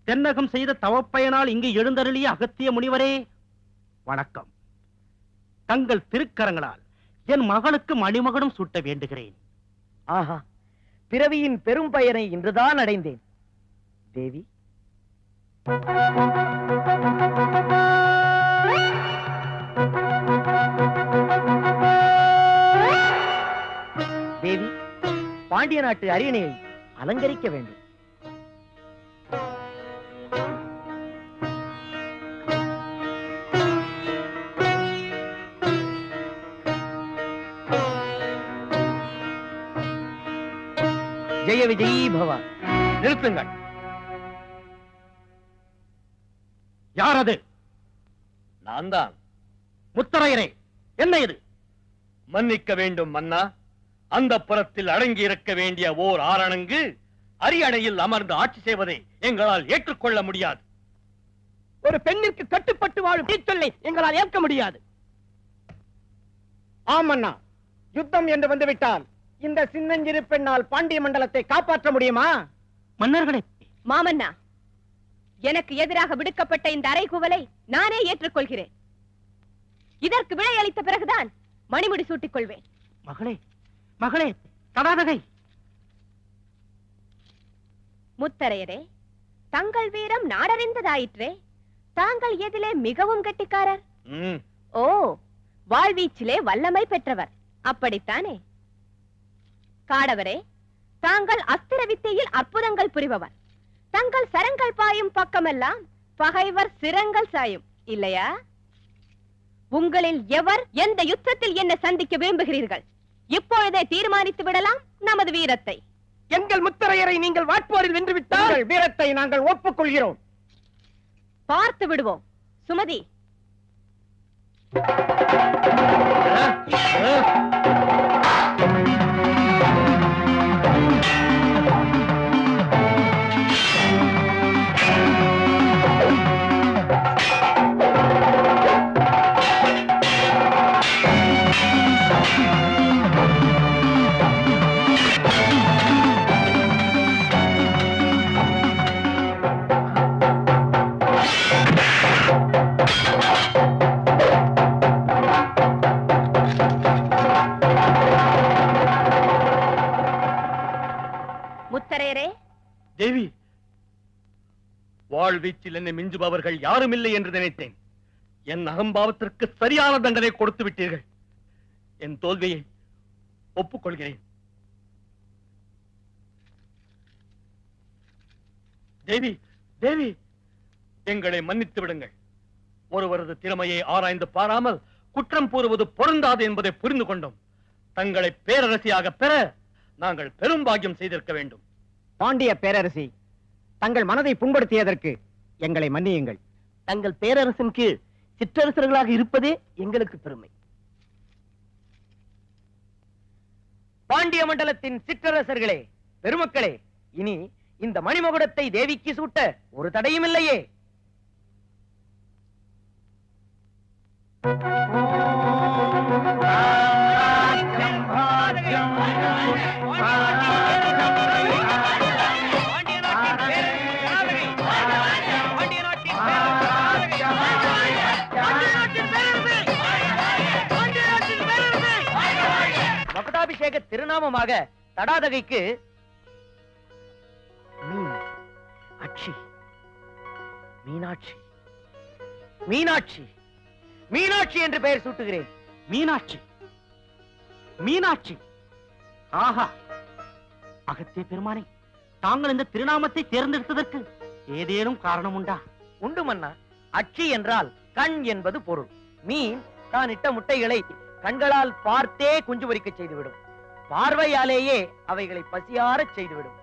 Speaker 3: தென்னகம் செய்த தவப்பயனால் இங்கு எழுந்தருளிய அகத்திய முனிவரே வணக்கம். தங்கள் திருக்கரங்களால் என் மகளுக்கு மணிமகுடம் சூட்ட வேண்டுகிறேன்.
Speaker 4: ஆஹா, பிறவியின் பெரும் பயனை இன்றுதான் அடைந்தேன். தேவி, தேவி, பாண்டிய நாட்டு அரியணையை அலங்கரிக்க வேண்டும். ஜெய விஜயீ பவ.
Speaker 7: நிறுத்துங்கள்.
Speaker 3: யார் அது?
Speaker 7: நான் தான்.
Speaker 3: முத்தரையரே, என்ன இது?
Speaker 7: மன்னிக்க வேண்டும் மன்னா. அந்த புறத்தில் அடங்கி இருக்க வேண்டிய ஓர் ஆரணங்கு அரியணையில் அமர்ந்து ஆட்சி செய்வதை எங்களால் ஏற்றுக்கொள்ள முடியாது.
Speaker 4: ஒரு பெண்ணிற்கு கட்டுப்பட்டு வாழும் தீச்சொல்லை எங்களால் ஏற்க முடியாது. ஆமண்ணா, யுத்தம் என்று வந்துவிட்டால் இந்த சின்னஞ்சிறு பெண்ணால் பாண்டிய மண்டலத்தை காப்பாற்ற முடியுமா?
Speaker 3: மன்னர்களே,
Speaker 1: மாமன்னா, எனக்கு எதிராக விடுக்கப்பட்ட இந்த அறைகூவலை நானே ஏற்றுக்கொள்கிறேன். இதற்கு விடை அளித்த பிறகுதான் மணிமுடி சூட்டிக் கொள்வேன்.
Speaker 3: மகளே, மகளே, தடாதகை.
Speaker 1: முத்தரையரே, தங்கள் வீரம் நாடறிந்ததாயிற்றே. தாங்கள் எதிலே மிகவும் கெட்டிக்காரர்? ஓ, வாழ்வீச்சிலே வல்லமை பெற்றவர், அப்படித்தானே? காடவரே, தாங்கள் அஸ்திர வித்தையில் அற்புதங்கள் புரிபவர். தங்கள் சரங்கள் பாயும் பக்கமெல்லாம் பகைவர் சிரங்கள் சாயும், இல்லையா? உங்களில் எவர் எந்த யுத்தத்தில் என்ன சந்திக்க விரும்புகிறீர்கள்? இப்பொழுதே தீர்மானித்து விடலாம் நமது வீரத்தை.
Speaker 4: எங்கள் முத்தரையரை நீங்கள் வாட்போரில் வென்றுவிட்டால் வீரத்தை நாங்கள் ஒப்புக்கொள்கிறோம்.
Speaker 1: பார்த்து விடுவோம். சுமதி, முத்தரையரே.
Speaker 7: தேவி, வாழ்வீச்சில் என்னை மிஞ்சுபவர்கள் யாரும் இல்லை என்று நினைத்தேன். என் அகம்பாவத்திற்கு சரியான தண்டனை கொடுத்து விட்டீர்கள். என் தோல்வியை ஒப்புக்கொள்கிறேன். தேவி, தேவி, எங்களை மன்னித்து விடுங்கள். ஒருவரது திறமையை ஆராய்ந்து பாராமல் குற்றம் கூறுவது பொருந்தாது என்பதை புரிந்து கொண்டோம். தங்களை பேரரசியாக பெற நாங்கள் பெரும் பாக்கியம் செய்திருக்க வேண்டும்.
Speaker 4: பாண்டிய பேரரசி, தங்கள் மனதை புண்படுத்தியதற்கு எங்களை மன்னியுங்கள். தங்கள் பேரரசின் கீழ் சிற்றரசர்களாக இருப்பதே எங்களுக்கு பெருமை. பாண்டிய மண்டலத்தின் சிற்றரசர்களே, பெருமக்களே, இனி இந்த மணிமகுடத்தை தேவிக்கு சூட்ட ஒரு தடையும் இல்லையே. மகுடாபிஷேக திருநாமமாக தடாதகைக்கு அட்சி, மீனாட்சி, மீனாட்சி, மீனாட்சி என்று பெயர் சூட்டுகிறேன்.
Speaker 3: மீனாட்சி, மீனாட்சி. ஆஹா, அகத்திய பெருமானே, தாங்கள் இந்த திருநாமத்தை தேர்ந்தெடுத்ததற்கு ஏதேனும் காரணம் உண்டா?
Speaker 4: உண்டு மன்னா. அட்சி என்றால் கண் என்பது பொருள். மீன் தான் இட்ட முட்டைகளை கண்களால் பார்த்தே குஞ்சு பொரிக்க செய்துவிடும். பார்வையாலேயே அவைகளை பசியாரச் செய்துவிடும்.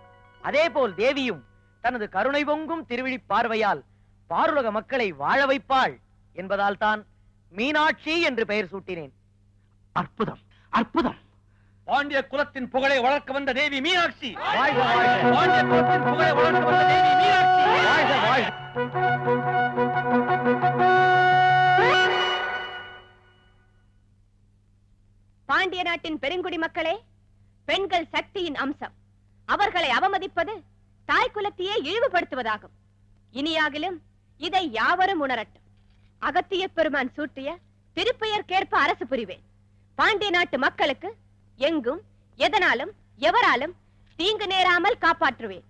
Speaker 4: அதே போல் தேவியும் தனது கருணை பொங்கும் திருவிழி பார்வையால் பாருலக மக்களை வாழ வைப்பாள் என்பதால் தான் மீனாட்சி என்று பெயர் சூட்டினேன்.
Speaker 3: அற்புதம், அற்புதம்.
Speaker 7: பாண்டிய குலத்தின் புகழை வளர்க்க வந்த தேவி மீனாட்சி.
Speaker 4: வாழ்க, வாழ்க.
Speaker 7: பாண்டிய குலத்தின் புகழை வளர்க்க வந்த தேவி மீனாட்சி.
Speaker 4: வாழ்க, வாழ்க.
Speaker 6: 啊！ ！
Speaker 1: பாண்டிய நாட்டின் பெருங்குடி மக்களே, பெண்கள் சக்தியின் அம்சம். அவர்களை அவமதிப்பது தாய் குலத்தையே இழிவுபடுத்துவதாகும். இனியாகிலும் இதை யாவரும் உணரட்டும். அகத்திய பெருமான் சூட்டிய திருப்பெயர்க்கேற்ப அரசு புரிவேன். பாண்டிய நாட்டு மக்களுக்கு எங்கும் எதனாலும் எவராலும் தீங்கு நேராமல் காப்பாற்றுவேன்.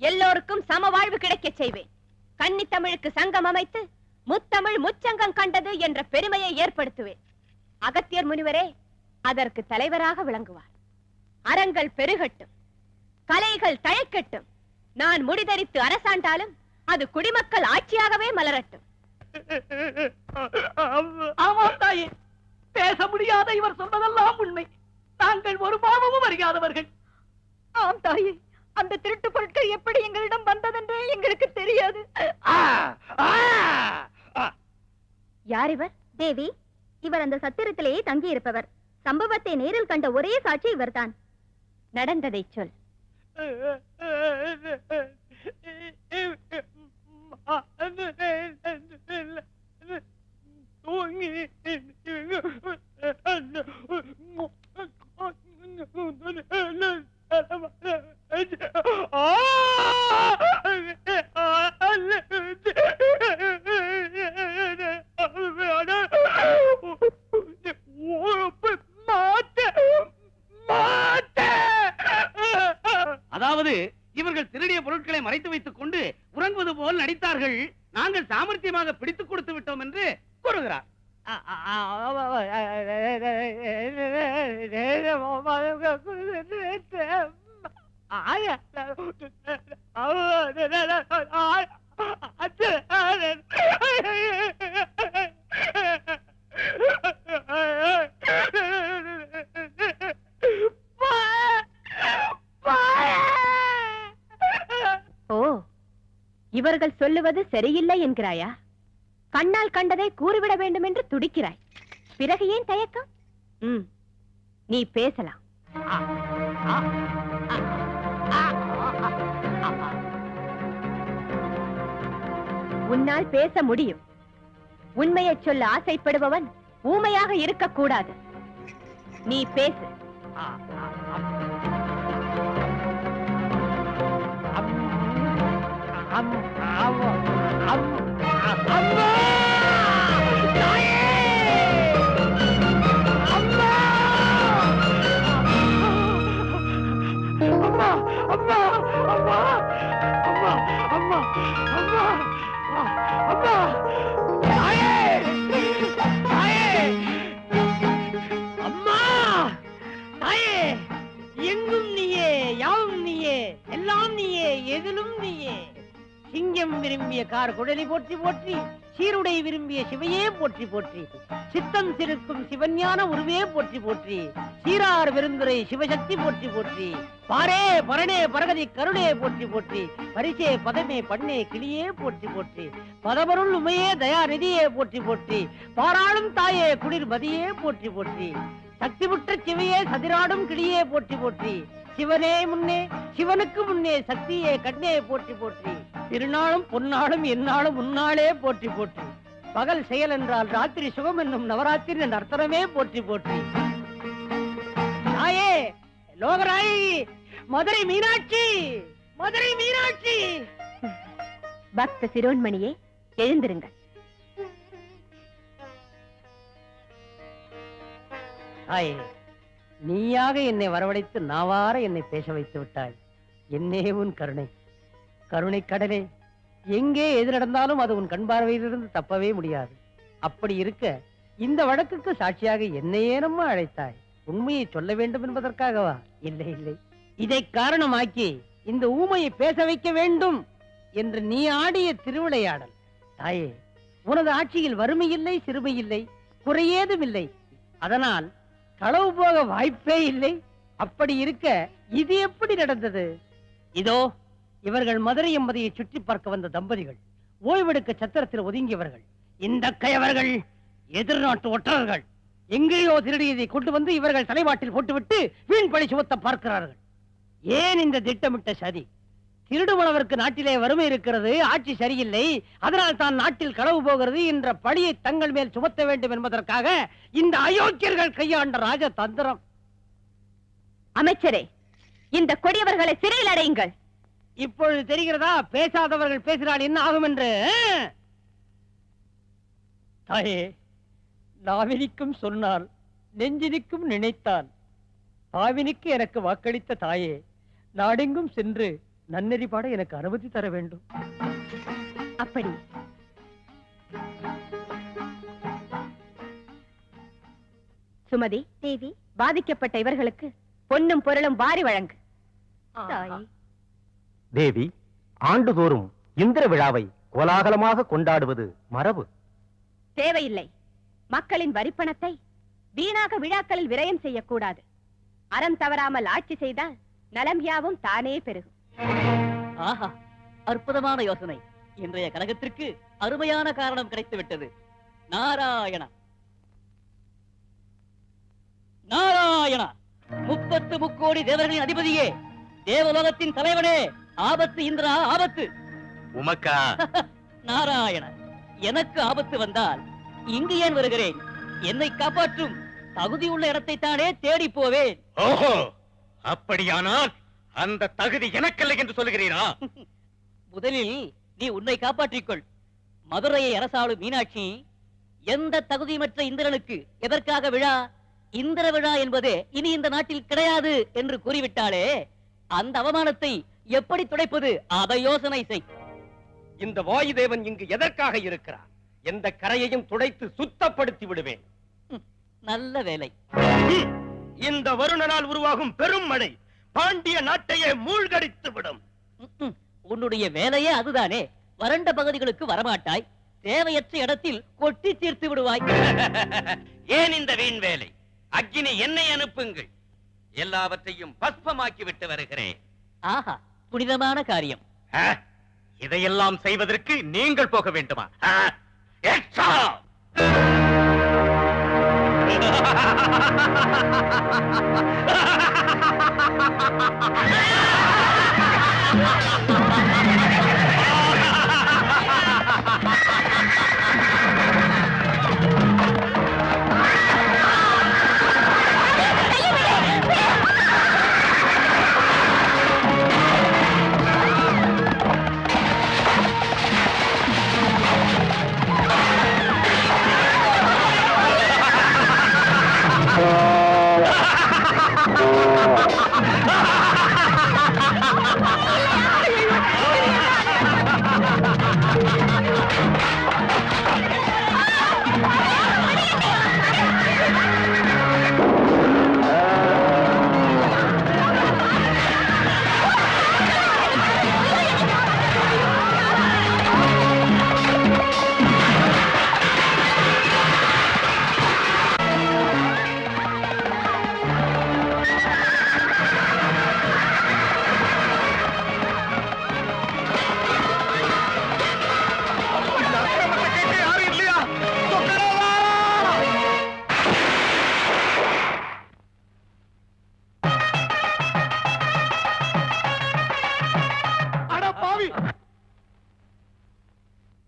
Speaker 1: எல்லோருக்கும் சம வாழ்வு கிடைக்கச் செய்வேன். கன்னி தமிழுக்கு சங்கம் அமைத்து முத்தமிழ் முச்சங்கம் கண்டது என்ற பெருமையை ஏற்படுத்துவேன். அகத்தியர் முனிவரே அதற்கு தலைவராக விளங்குவார். அறங்கள் பெருகட்டும், கலைகள் தழைக்கட்டும். நான் முடிதரித்து அரசாண்டாலும் அது குடிமக்கள் ஆட்சியாகவே மலரட்டும்.
Speaker 3: ஆமாம் தாயே, பேச முடியாத இவர் சொன்னதெல்லாம் உண்மை. நாங்கள் ஒரு பாவமும் அறியாதவர்கள்.
Speaker 1: ஆம் தாயே, அந்த திருட்டு பொருட்கள் எப்படி எங்களிடம் வந்ததென்றே எங்களுக்கு தெரியாது.
Speaker 6: யார் இவர்? தேவி, இவர் அந்த சத்திரத்திலேயே தங்கி இருப்பவர். சம்பவத்தை நேரில் கண்ட ஒரே சாட்சி இவர்தான்.
Speaker 1: நடந்ததை சொல்.
Speaker 3: அதாவது இவர்கள் திருடிய பொருட்களை மறைத்து வைத்துக் கொண்டு உறங்குவது போல் நடித்தார்கள். நாங்கள் சாமர்த்தியமாக பிடித்துக் கொடுத்து விட்டோம் என்று கூறுகிறார்.
Speaker 1: ஓ, இவர்கள் சொல்லுவது சரியில்லை என்கிறாயா? கண்ணால் கண்டதை கூறிவிட வேண்டும் என்று துடிக்கிறாய். பிறகு ஏன் தயக்கம்? நீ பேசலாம். உன்னால் பேச முடியும். உண்மையை சொல்ல ஆசைப்படுபவன் ஊமையாக இருக்கக்கூடாது. நீ பேசு.
Speaker 3: எங்கும் நீயே, யாவும் நீயே, எல்லாம் நீயே, எதிலும் நீயே. சிங்கம் விரும்பிய கார் குடலி போற்றி போற்றி, சீருடை விரும்பிய சிவையே போற்றி போற்றி, சித்தம் சிறுக்கும் சிவஞான உருவே போற்றி போற்றி, சீரார் விருந்துரை சிவசக்தி போற்றி போற்றி, பாரே பரணே பரகதி கருணே போற்றி போற்றி, பரிசே பதமே பண்ணே கிளியே போற்றி போற்றி, பதபருள் உமையே தயாநிதியே போற்றி போற்றி, பாராளும் தாயே குளிர் மதியே போற்றி போற்றி, சக்தி முற்ற சிவையே சதிராடும் கிளியே போற்றி போற்றி, சிவனே முன்னே சிவனுக்கு முன்னே சக்தியே கண்ணே போற்றி போற்றி, திருநாளும் பொன்னாளும் எந்நாளும் முன்னாளே போற்றி போற்றி, பகல் செயல் என்றால் ராத்திரி சுகம் என்னும் நவராத்திரி என்ற அர்த்தமே போற்றி போற்றி. தாயே லோகராயி, மதுரை மீனாட்சி, மதுரை மீனாட்சி.
Speaker 1: பக்த சிரோன்மணியே, எழுந்திருங்கள்.
Speaker 3: தாயே, நீயாக என்னை வரவழைத்து நாவார என்னை பேச வைத்து விட்டாய். என்னே உன் கருணை, கருணை கடலே. எங்கே எது நடந்தாலும் அது உன் கண் பார்வையிலிருந்து தப்பவே முடியாது. அப்படி இருக்க இந்த வழக்குக்கு சாட்சியாக என்னையே நம்ம அழைத்தாய். உண்மையை சொல்ல வேண்டும் என்பதற்காகவா? இல்லை இல்லை, இதை காரணமாக்கி இந்த ஊமையை பேச வைக்க வேண்டும் என்று நீ ஆடிய திருவிளையாடல். தாயே, உனது ஆட்சியில் வறுமை இல்லை, சிறுமை இல்லை, குறையேதும் இல்லை. அதனால் களவு போக வாய்ப்பே இல்லை. அப்படி இருக்க இது எப்படி நடந்தது? இதோ இவர்கள் மதுரை எம்பதியை சுற்றி பார்க்க வந்த தம்பதிகள், ஓய்வெடுக்க சத்திரத்தில் ஒதுங்கியவர்கள். இந்த கயவர்கள் எதிர்நாட்டு ஒற்றர்கள் எங்கேயோ திருடியதை கொண்டு வந்து இவர்கள் தலைவாட்டில் போட்டுவிட்டு வீண் பழி சுமத்த பார்க்கிறார்கள். ஏன் இந்த திட்டமிட்ட சதி?
Speaker 4: திருடுமளவருக்கு நாட்டிலே வறுமை இருக்கிறது, ஆட்சி சரியில்லை, அதனால் தான் நாட்டில் களவு போகிறது என்ற பழியை தங்கள் மேல் சுமத்த வேண்டும் என்பதற்காக இந்த அயோக்கியர்கள் கையாண்ட ராஜ தந்திரம்.
Speaker 1: அமைச்சரே, இந்த கொடியவர்களை சிறையில் அடையுங்கள்.
Speaker 4: இப்பொழுது தெரிகிறதா பேசாதவர்கள் பேசினால் என்ன ஆகும் என்று? தாயே, நாவினிக்கும் சொன்னால் நெஞ்சினிக்கும் நினைத்தான். பாவினிக்கு எனக்கு வாக்களித்த தாயே, நாடெங்கும் சென்று நன்னெறி பாட எனக்கு அனுமதி தர வேண்டும்.
Speaker 1: அப்படி சுமதி தேவி, பாதிக்கப்பட்ட இவர்களுக்கு பொன்னும் பொருளும் வாரி வழங்கு. தாயே,
Speaker 8: தேவி, ஆண்டுதோறும் இந்திர விழாவை கோலாகலமாக கொண்டாடுவது மரபு.
Speaker 1: தேவையில்லை. மக்களின் வரிப்பணத்தை வீணாக விழாக்களில் விரயம் செய்யக்கூடாது. அறம் தவறாமல் ஆட்சி செய்தால் நலம் யாவும் தானே பெருகும்.
Speaker 3: ஆஹா, அற்புதமான யோசனை. இன்றைய கழகத்திற்கு அருமையான காரணம் கிடைத்துவிட்டது. நாராயணா நாராயணா, 30 முக்கோடி தேவர்களின் அதிபதியே, தேவலோகத்தின் தலைவனே, ஆபத்து இந்திரா, ஆபத்து.
Speaker 8: உமக்கா?
Speaker 3: நாராயண, எனக்கு ஆபத்து வந்தால் இங்கு ஏன் வருகிறேன்? என்னை காப்பாற்றும் தகுதியுள்ள இடத்தை தானே தேடி போவேன்.
Speaker 8: ஓஹோ, அப்படியானால் அந்த தகுதி எனக்கல்ல என்று சொல்லுகிறீரா?
Speaker 3: முதலில் நீ உன்னை காப்பாற்றிக்கொள். மதுரையை அரசாளும் மீனாட்சி, எந்த தகுதியமற்ற இந்திரனுக்கு எதற்காக விழா, இந்திர விழா என்பதே இனி இந்த நாட்டில் கிடையாது என்று கூறிவிட்டாலே, அந்த அவமானத்தை எப்படி துடைப்பது? அதை யோசனை செய்.
Speaker 8: இந்த வாயுதேவன் இங்கு எதற்காக இருக்கிறார்? எந்த கரையையும் துடைத்து சுத்தப்படுத்தி விடுவேன்.
Speaker 3: நல்ல வேலை.
Speaker 8: இந்த வருணனால் உருவாகும் பெரும் மழை பாண்டிய நாட்டையே மூழ்கடித்து விடும்.
Speaker 3: உன்னுடைய வேலையே அதுதானே. வறண்ட பகுதிகளுக்கு வரமாட்டாய், தேவையற்ற இடத்தில் கொட்டி தீர்த்து விடுவாய்.
Speaker 8: ஏன் இந்த வீண் வேலை? அக்கினி என்னை அனுப்புங்கள், எல்லாவற்றையும் பஸ்பமாக்கி விட்டு வருகிறேன்.
Speaker 3: ஆஹா, புனிதமான காரியம்.
Speaker 8: இதையெல்லாம் செய்வதற்கு நீங்கள் போக வேண்டுமா?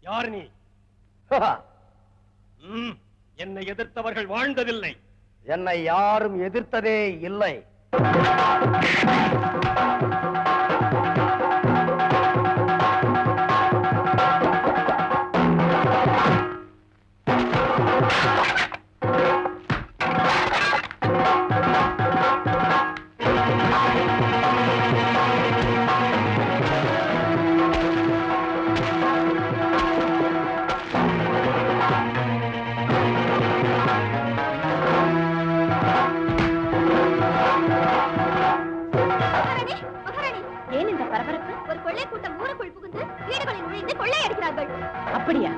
Speaker 8: யார் நீ? என்னை எதிர்த்தவர்கள் வாழ்ந்ததில்லை.
Speaker 7: என்னை யாரும் எதிர்த்ததே இல்லை.
Speaker 1: ஏன் இந்த பரபரப்பு?
Speaker 6: ஒரு கொள்ளை கூட்டம் ஊருக்குள் புகுந்து வீடுகளில் நுழைந்து கொள்ளையடிக்கிறார்கள்.
Speaker 1: அப்படியா?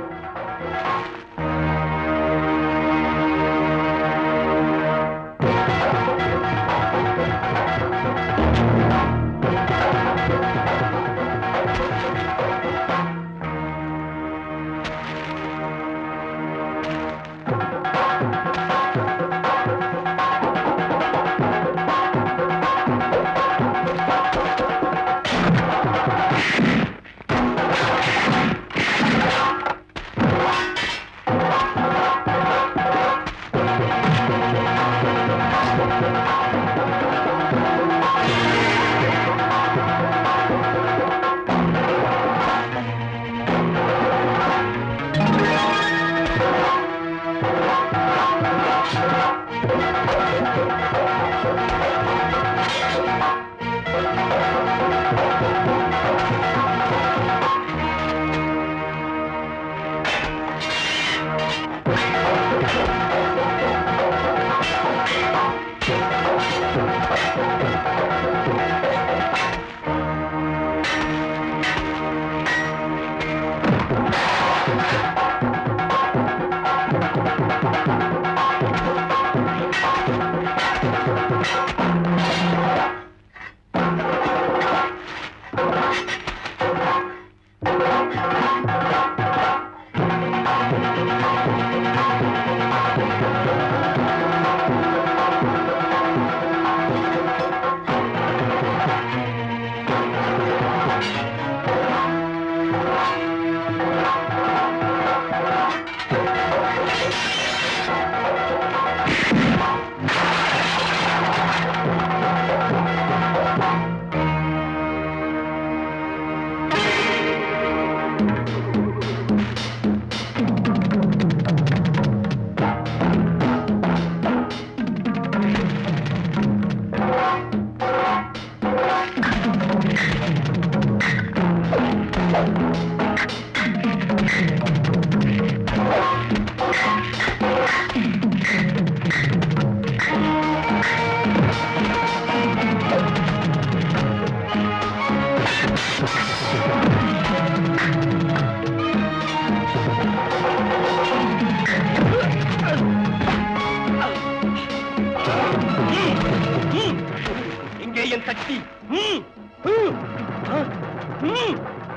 Speaker 8: என் சக்தி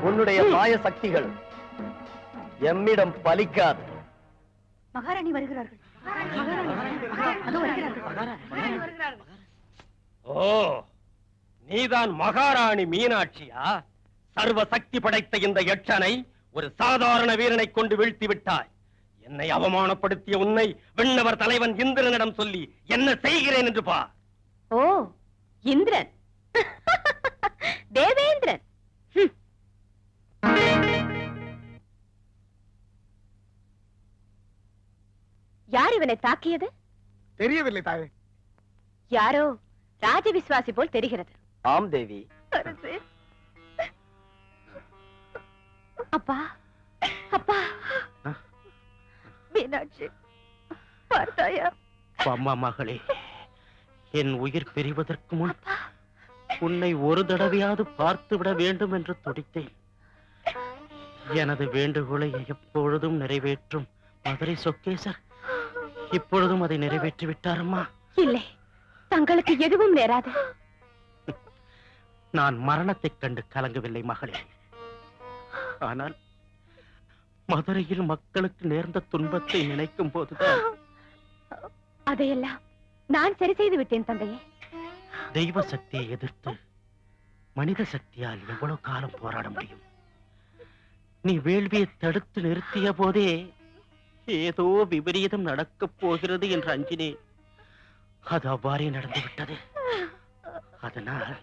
Speaker 7: உன்னுடைய மாய சக்திகள் எம்மிடம் பலிக்காது.
Speaker 1: மகாராணி வருகிறார்கள்.
Speaker 8: ஓ, நீதான் மகாராணி மீனாட்சியா? சர்வ சக்தி படைத்த இந்த யட்சனை ஒரு சாதாரண வீரனை கொண்டு வீழ்த்தி விட்டாய். என்னை அவமானப்படுத்திய உன்னை விண்ணவர் தலைவன் இந்திரனிடம் சொல்லி என்ன செய்கிறேன் என்று பார்.
Speaker 1: ஓ, இந்திரன், தேவேந்திரன். யார் இவனை தாக்கியது?
Speaker 2: தெரியவில்லை தாயே.
Speaker 1: யாரோ ராஜ விசுவாசி போல் தெரிகிறது.
Speaker 7: ஆம் தேவி.
Speaker 1: அப்பா, அப்பா, மீனாட்சி பார்த்தாயா?
Speaker 3: அம்மா மகளே, என் உயிர் பிரிவதற்கு முன் உன்னை ஒரு தடவையாவது பார்த்து விட வேண்டும் என்று துடித்தேன். எனது வேண்டுகோளை எப்பொழுதும் நிறைவேற்றும் மதுரை சொக்கேசர் இப்பொழுதும் அதை நிறைவேற்றி விட்டாரம்மா.
Speaker 1: இல்லை, தங்களுக்கு எதுவும் நேராது.
Speaker 3: நான் மரணத்தைக் கண்டு கலங்கவில்லை மகளே. ஆனால் மதுரையில் மக்களுக்கு நேர்ந்த துன்பத்தை நினைக்கும் போதுதான்
Speaker 1: அதையெல்லாம் நான் சரி செய்து விட்டேன் தந்தையே.
Speaker 3: தெய்வ சக்தியை எதிர்த்து மனித சக்தியால் எவ்வளவு காலம் போராட முடியும்? நீ வேள்வியை தடுத்து நிறுத்திய போதே ஏதோ விபரீதம் நடக்கப் போகிறது என்று அஞ்சினேன். அது அவ்வாறே நடந்துவிட்டது. அதனால்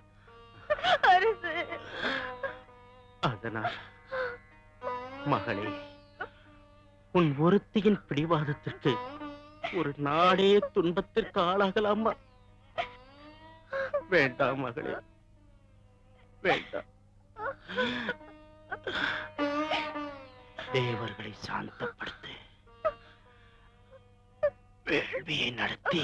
Speaker 3: மகளே, உன் ஒருத்தியின் பிடிவாதத்திற்கு ஒரு நாடே துன்பத்திற்கு ஆளாகலாமா? வேண்டாம் மகளே, வேண்டாம். தேவர்களை சாந்தப்படுத்து, வேள்வியை நடத்தி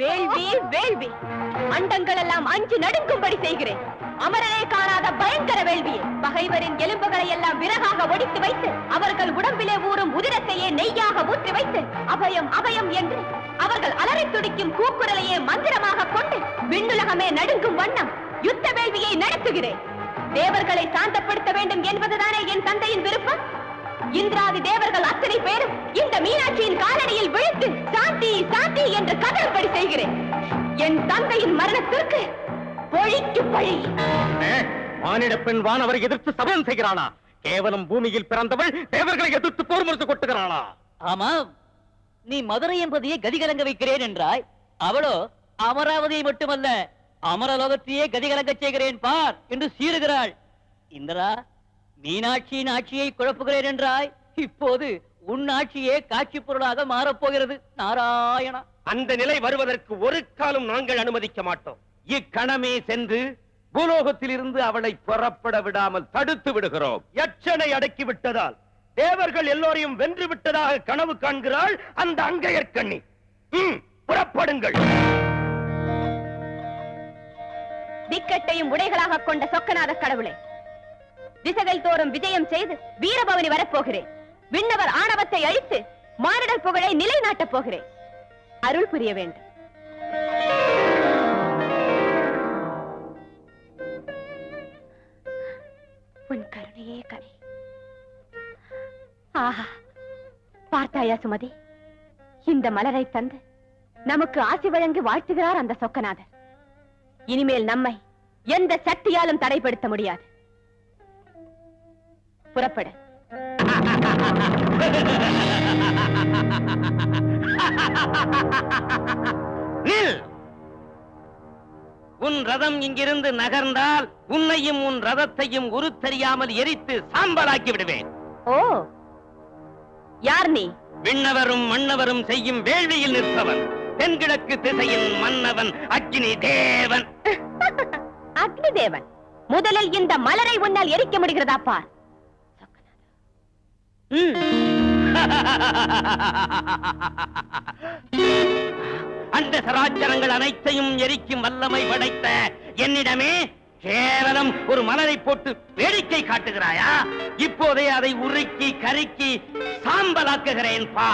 Speaker 1: வேள்வி, வேள்வி, அண்டங்கள் எல்லாம் அஞ்சு நடுங்கும்படி செய்கிறேன். அமரரே காணாத பயங்கர வேள்வியை, பகைவரின் எலும்புகளை எல்லாம் விறகாக ஒடித்து வைத்து அவர்கள் உடம்பிலே ஊறும் உதிரத்தையே நெய்யாக ஊற்றி வைத்து அபயம் அபயம் என்று அவர்கள் அலறி துடிக்கும் கூக்குரலையே மந்திரமாக கொண்டு விண்ணுலகமே நடுங்கும் வண்ணம் யுத்த வேள்வியை நடத்துகிறேன். தேவர்களை சாந்தப்படுத்த வேண்டும் என்பதுதானே என் தந்தையின் விருப்பம். இந்திராதி தேவர்கள் அத்தனை பேரும் இந்த மீனாட்சியின் காலடியில் விழுந்து சாந்தி சாந்தி என்று கதறும்படி செய்கிறேன். என் தந்தையின் மரணத்திற்கு பொழிக்கு பழி.
Speaker 3: மானிட பெண் வானவரை எதிர்த்து சபதம் செய்கிறாளா? கேவலம் பூமியில் பிறந்தவள் தேவர்களை எதிர்த்து போர் முரசு கொட்டுகிறாளா?
Speaker 9: ஆமாம், நீ மதுரை என்பதையே கதிகலங்க வைக்கிறேன் என்றாய். அவளோ அமராவதியை மட்டுமல்ல
Speaker 3: அமரலோகத்தையே கதிகலங்கச் செய்கிறேன் பார் என்று சீறுகிறாள். இந்திரா, மீனாட்சியின் ஆட்சியை குழப்புகிறேன் என்றாய். இப்போது உன் ஆட்சியே காட்சி பொருளாக மாறப்போகிறது. நாராயணா,
Speaker 8: அந்த நிலை வருவதற்கு ஒரு காலம் நாங்கள் அனுமதிக்க மாட்டோம். இக்கணமே சென்று பூலோகத்தில் இருந்து அவளை புறப்பட விடாமல் தடுத்து விடுகிறோம். யட்சனை அடக்கி விட்டதால் தேவர்கள் எல்லோரையும் வென்று விட்டதாக கனவு காண்கிறாள் அந்த அங்கையர்க்கண்ணி. புறப்படுங்கள்.
Speaker 1: திக்கட்டையும் உடைகளாக கொண்ட சொக்கநாத கடவுளே, திசைகள் தோறும் விஜயம் செய்து வீரபவனி வரப்போகிறேன். விண்ணவர் ஆணவத்தை அழித்து மானிடர் புகழை நிலைநாட்டப் போகிறேன். அருள் புரிய வேண்டும். உன் கருணையே கரை. ஆஹா, பார்த்தாயா சுமதி, இந்த மலரை தந்து நமக்கு ஆசி வழங்கி வாழ்த்துகிறார் அந்த சொக்கநாதர். இனிமேல் நம்மை எந்த சக்தியாலும் தடைப்படுத்த முடியாது. புறப்பட.
Speaker 3: உன் ரதம் இங்கிருந்து நகர்ந்தால் உன்னையும் உன் ரதத்தையும் உருத்தறியாமல் எரித்து சாம்பலாக்கி விடுவேன்.
Speaker 1: ஓ, யார் நீ?
Speaker 3: விண்ணவரும் மன்னவரும் செய்யும் வேள்வியில் நிற்பவன், தென்கிழக்கு திசையின் மன்னவன் அக்னி தேவன்.
Speaker 1: அக்னி தேவன், முதலில் இந்த மலரை உன்னால் எரிக்க முடிகிறதா பார்.
Speaker 3: அந்த சராச்சரங்கள் அனைத்தையும் எரிக்கும் வல்லமை படைத்த என்னிடமே கேவலம் ஒரு மலரை போட்டு வேடிக்கை காட்டுகிறாயா? இப்போதே அதை உருக்கி கருக்கி சாம்பலாக்குகிறேன் பா.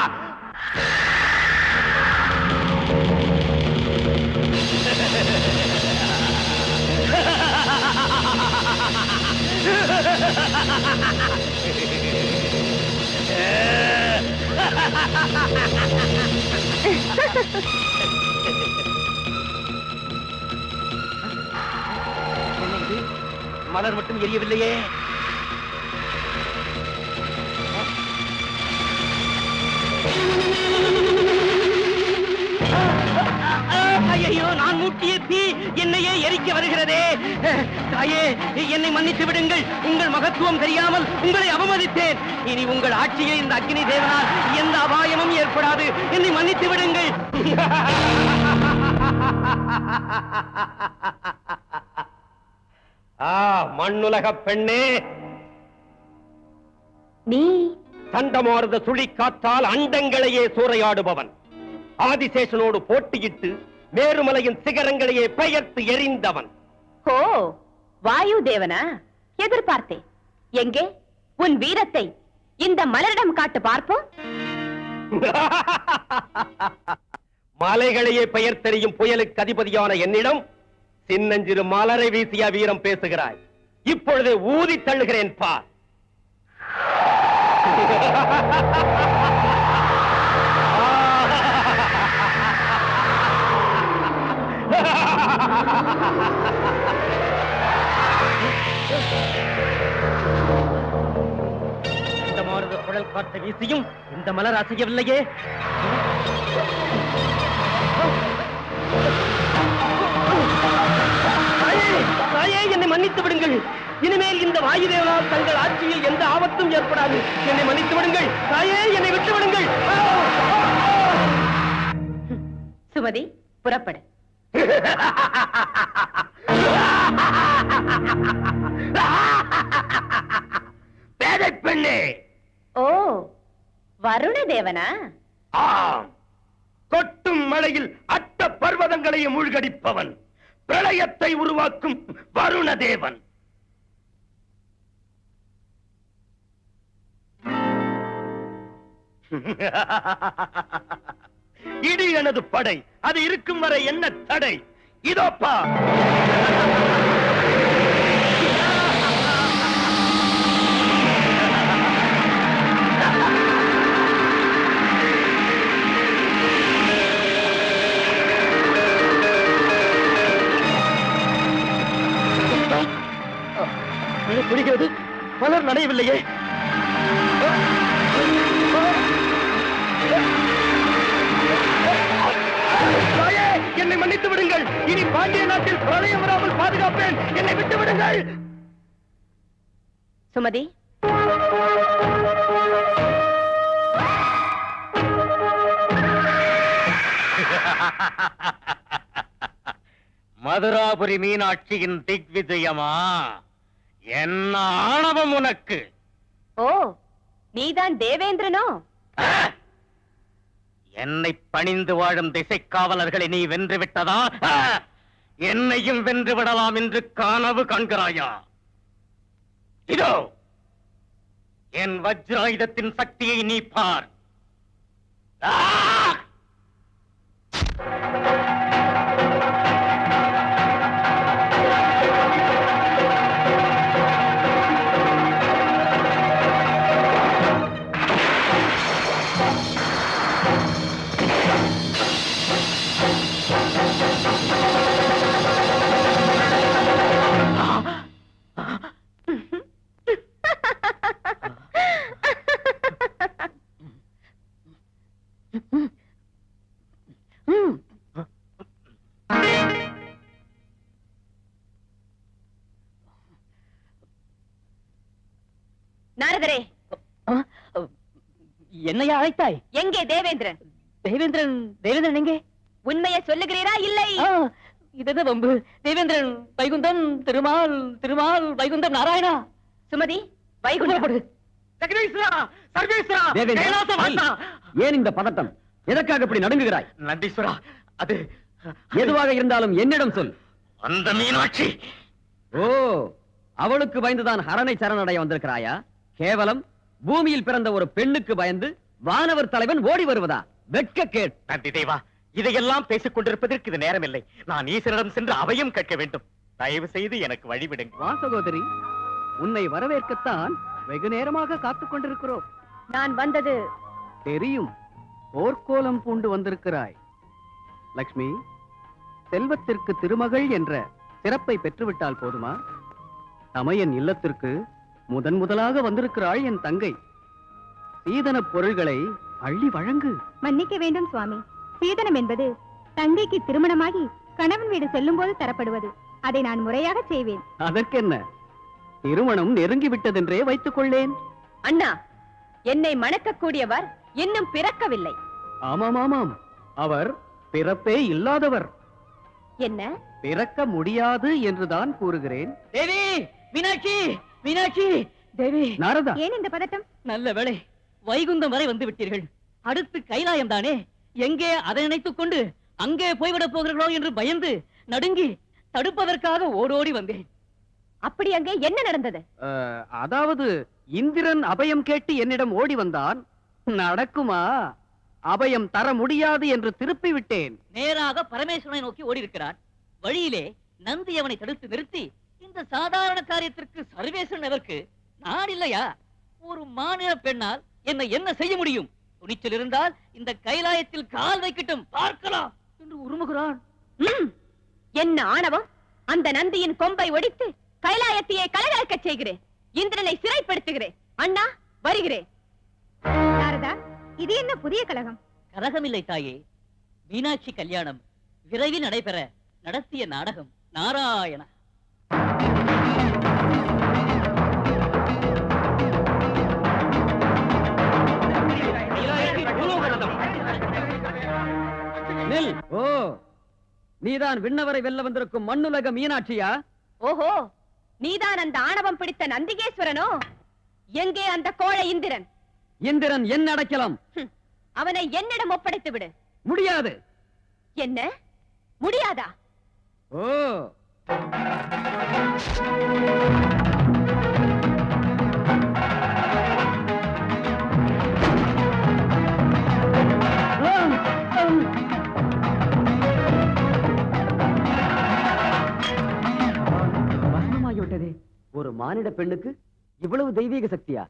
Speaker 8: மலர் மட்டும் எரியவில்லையே.
Speaker 3: ஐயோ, நான் மூட்டிய தீ என்னையே எரிக்க வருகிறதே. தாயே, என்னை மன்னித்து விடுங்கள். உங்கள் மகத்துவம் தெரியாமல் உங்களை அவமதித்தேன். இனி உங்கள் ஆட்சியில் இந்த அக்னி தேவனால் எந்த அபாயமும் ஏற்படாது. என்னை மன்னித்து விடுங்கள்.
Speaker 8: மண்ணுலக பெண்ணே,
Speaker 1: நீ
Speaker 8: சண்டமார்ந்த சுழிக்காத்தால் அண்டங்களையே சூறையாடுபவன், ஆதிசேஷனோடு போட்டியிட்டு மேருமலையின் சிகரங்களையே பெயர்த்து எறிந்தவன்.
Speaker 1: ஓ, வாயு தேவனா? எதிர்பார்த்தேன். எங்கே உன் வீரத்தை இந்த மலரிடம் காட்டு பார்ப்போம்.
Speaker 8: மலைகளையே பெயர்த்தெறியும் புயலுக்கு அதிபதியான என்னிடம் சின்னஞ்சிறு மலரை வீசிய வீரம் பேசுகிறாய். இப்பொழுதே ஊதி தள்ளுகிறேன் பார்.
Speaker 3: இந்த மாறுத குழல் காற்றை வீசியும் இந்த மலர் அசையவில்லையே.
Speaker 8: தாயே, என்னை மன்னித்து விடுங்கள். இனிமேல் இந்த வாயுதேவனால் தங்கள் ஆட்சியில் எந்த ஆபத்தும் ஏற்படாது. என்னை மன்னித்து விடுங்கள் தாயே, என்னை விட்டு விடுங்கள்.
Speaker 1: சுமதி, புறப்படு.
Speaker 8: பேதை பெண்ணே.
Speaker 1: ஓ, வருண தேவனா?
Speaker 8: ஆம், கொட்டும் மழையில் அட்ட பர்வதங்களையும் மூழ்கடிப்பவன், பிரளயத்தை உருவாக்கும் வருண தேவன். இடி எனது படை, அது இருக்கும் வரை என்ன தடை? இதோப்பா. பிடிக்கிறது, மலர் நனையவில்லையே. என்னை
Speaker 7: என்னை மன்னித்து விடுங்கள். இனி பாண்டிய நாட்டில் பிரளயம் வராமல் பாதுகாப்பேன். என்னை விட்டு விடுங்கள்.
Speaker 1: சுமதி,
Speaker 3: மதுராபுரி மீனாட்சியின் திக்விஜயமா? என்ன ஆணவம் உனக்கு?
Speaker 1: ஓ, நீதான் தேவேந்திரனோ?
Speaker 3: என்னை பணிந்து வாழும் திசைக்காவலர்களை நீ வென்று விட்டதா? என்னையும் வென்று விடலாம் என்று கனவு காண்கிறாயா? இதோ என் வஜ்ராயுதத்தின் சக்தியை நீ பார்.
Speaker 1: நாரதரே,
Speaker 4: என்னையா அழைத்தாய்?
Speaker 1: எங்கே தேவேந்திரன்?
Speaker 4: தேவேந்திரன் தேவேந்திரன் எங்கே?
Speaker 1: உண்மையை சொல்லுகிறீரா இல்லை?
Speaker 4: இதென்ன வம்பு? தேவேந்திரன் வைகுந்தம், திருமால் திருமால் வைகுந்தம் நாராயணா.
Speaker 1: சுமதி, வைகுண்டப்படு.
Speaker 5: ஏன் இந்த பதட்டம்? எதற்காக இப்படி நடுங்குகிறாய்?
Speaker 3: நந்தீஸ்வரா, அது
Speaker 5: எதுவாக இருந்தாலும் என்னிடம் சொல்.
Speaker 3: அந்த மீனாட்சி.
Speaker 5: ஓ, அவளுக்கு பயந்துதான் ஹரனை சரணடைய வந்திருக்கிறாயா? கேவலம் பூமியில் பிறந்த ஒரு பெண்ணுக்கு பயந்து வானவர் தலைவன் ஓடி வருவதா? வெட்கக்கேடு.
Speaker 3: நந்தி தேவா, இதையெல்லாம் பேசிக் கொண்டிருப்பதற்கு இது நேரமில்லை. நான் ஈஸ்வரிடம் சென்று அவையும் கேட்க வேண்டும். தயவு செய்து எனக்கு வழிவிடுங்க.
Speaker 5: வா சகோதரி, உன்னை வரவேற்கத்தான் வெகு நேரமாக காத்துக் கொண்டிருக்கிறோம்.
Speaker 1: நான் வந்தது
Speaker 5: தெரியும். போர்க்கோலம் பூண்டு வந்திருக்கிறாய். லக்ஷ்மி, செல்வத்திற்கு திருமகள் என்ற சிறப்பை பெற்றுவிட்டால் போதுமா? தமையன் இல்லத்திற்கு முதலாக வந்திருக்கிறாள் என் தங்கை. சீதன பொருள்களை அள்ளி வழங்கு.
Speaker 6: மன்னிக்க வேண்டும் சுவாமி. சீதனம் என்பது தங்கைக்கு திருமணமாகி கணவன் வீடு செல்லும் போது தரப்படுவது. அதை நான் முறையாக செய்வேன்.
Speaker 5: அதற்கென்ன, திருமணம் நெருங்கி விட்டதென்றே வைத்துக் கொள்ளேன்.
Speaker 1: அண்ணா, என்னை மணக்கக்கூடியவர் இன்னும் பிறக்கவில்லை.
Speaker 5: ஆமாம் ஆமாம், அவர் பிறப்பே இல்லாதவர்.
Speaker 1: என்ன?
Speaker 5: பிறக்க முடியாது என்றுதான் கூறுகிறேன்.
Speaker 4: தேவி, மீனாட்சி, மீனாட்சி, தேவி.
Speaker 5: நாரதா,
Speaker 6: ஏன் இந்த பதட்டம்?
Speaker 4: நல்ல வேளை, வைகுந்தம் வரை வந்து விட்டீர்கள். அடுத்து கைலாயம் தானே? எங்கே அதை நினைத்துக் கொண்டு அங்கே போய்விடப் போகிறீர்களோ என்று பயந்து நடுங்கி தடுப்பதற்காக ஓடோடி வந்தேன்.
Speaker 1: அப்படி அங்கே என்ன நடந்தது?
Speaker 5: அதாவது இந்திரன் அபயம் கேட்டு என்னிடம் ஓடி வந்தான். நடக்குமா? அபயம் தர முடியாது என்று திருப்பி விட்டேன்.
Speaker 4: நேராக பரமேஸ்வரனை நோக்கி ஓடி இருக்கிறான். வழியிலே நந்தி அவனை தடுத்து நிறுத்தி, இந்த சாதாரண காரியத்திற்கு சர்வேஸ்வரன் எதற்கு? நான் இல்லையா? ஒரு மாநில பெண்ணால் என்ன செய்ய முடியும்? துணிச்சல் இருந்தால் இந்த கைலாயத்தில் கால் வைக்கட்டும், பார்க்கலாம் என்று உருமுகிறான்.
Speaker 1: என்ன ஆணவம்! அந்த நந்தியின் கொம்பை ஒடித்து கைலாயத்தையே கலகலக்க செய்கிறேன். இந்திரனை சிறைப்படுத்துகிறேன். அண்ணா, வருகிறேன்.
Speaker 6: நாரதா, இது என்ன புதிய கலகம்?
Speaker 4: கலகமில்லை தாயே. மீனாட்சி கல்யாணம் விரைவில் நடைபெற நடத்திய நாடகம். நாராயண.
Speaker 5: நில். ஓ, நீதான் விண்ணவரை வெல்ல வந்திருக்கும் மண்ணுலக மீனாட்சியா?
Speaker 1: ஓஹோ, நீதான் அந்த ஆணவம் பிடித்த நந்திகேஸ்வரனோ? எங்கே அந்த கோழை இந்திரன்?
Speaker 5: இந்திரன் என்ன அடைக்கலாம்?
Speaker 1: அவனை என்னிடம் ஒப்படைத்து விடு.
Speaker 5: முடியாது.
Speaker 1: என்ன முடியாதா?
Speaker 5: ஓ, ஒரு மானிட பெண்ணுக்கு இவ்வளவு தெய்வீக சக்தியா?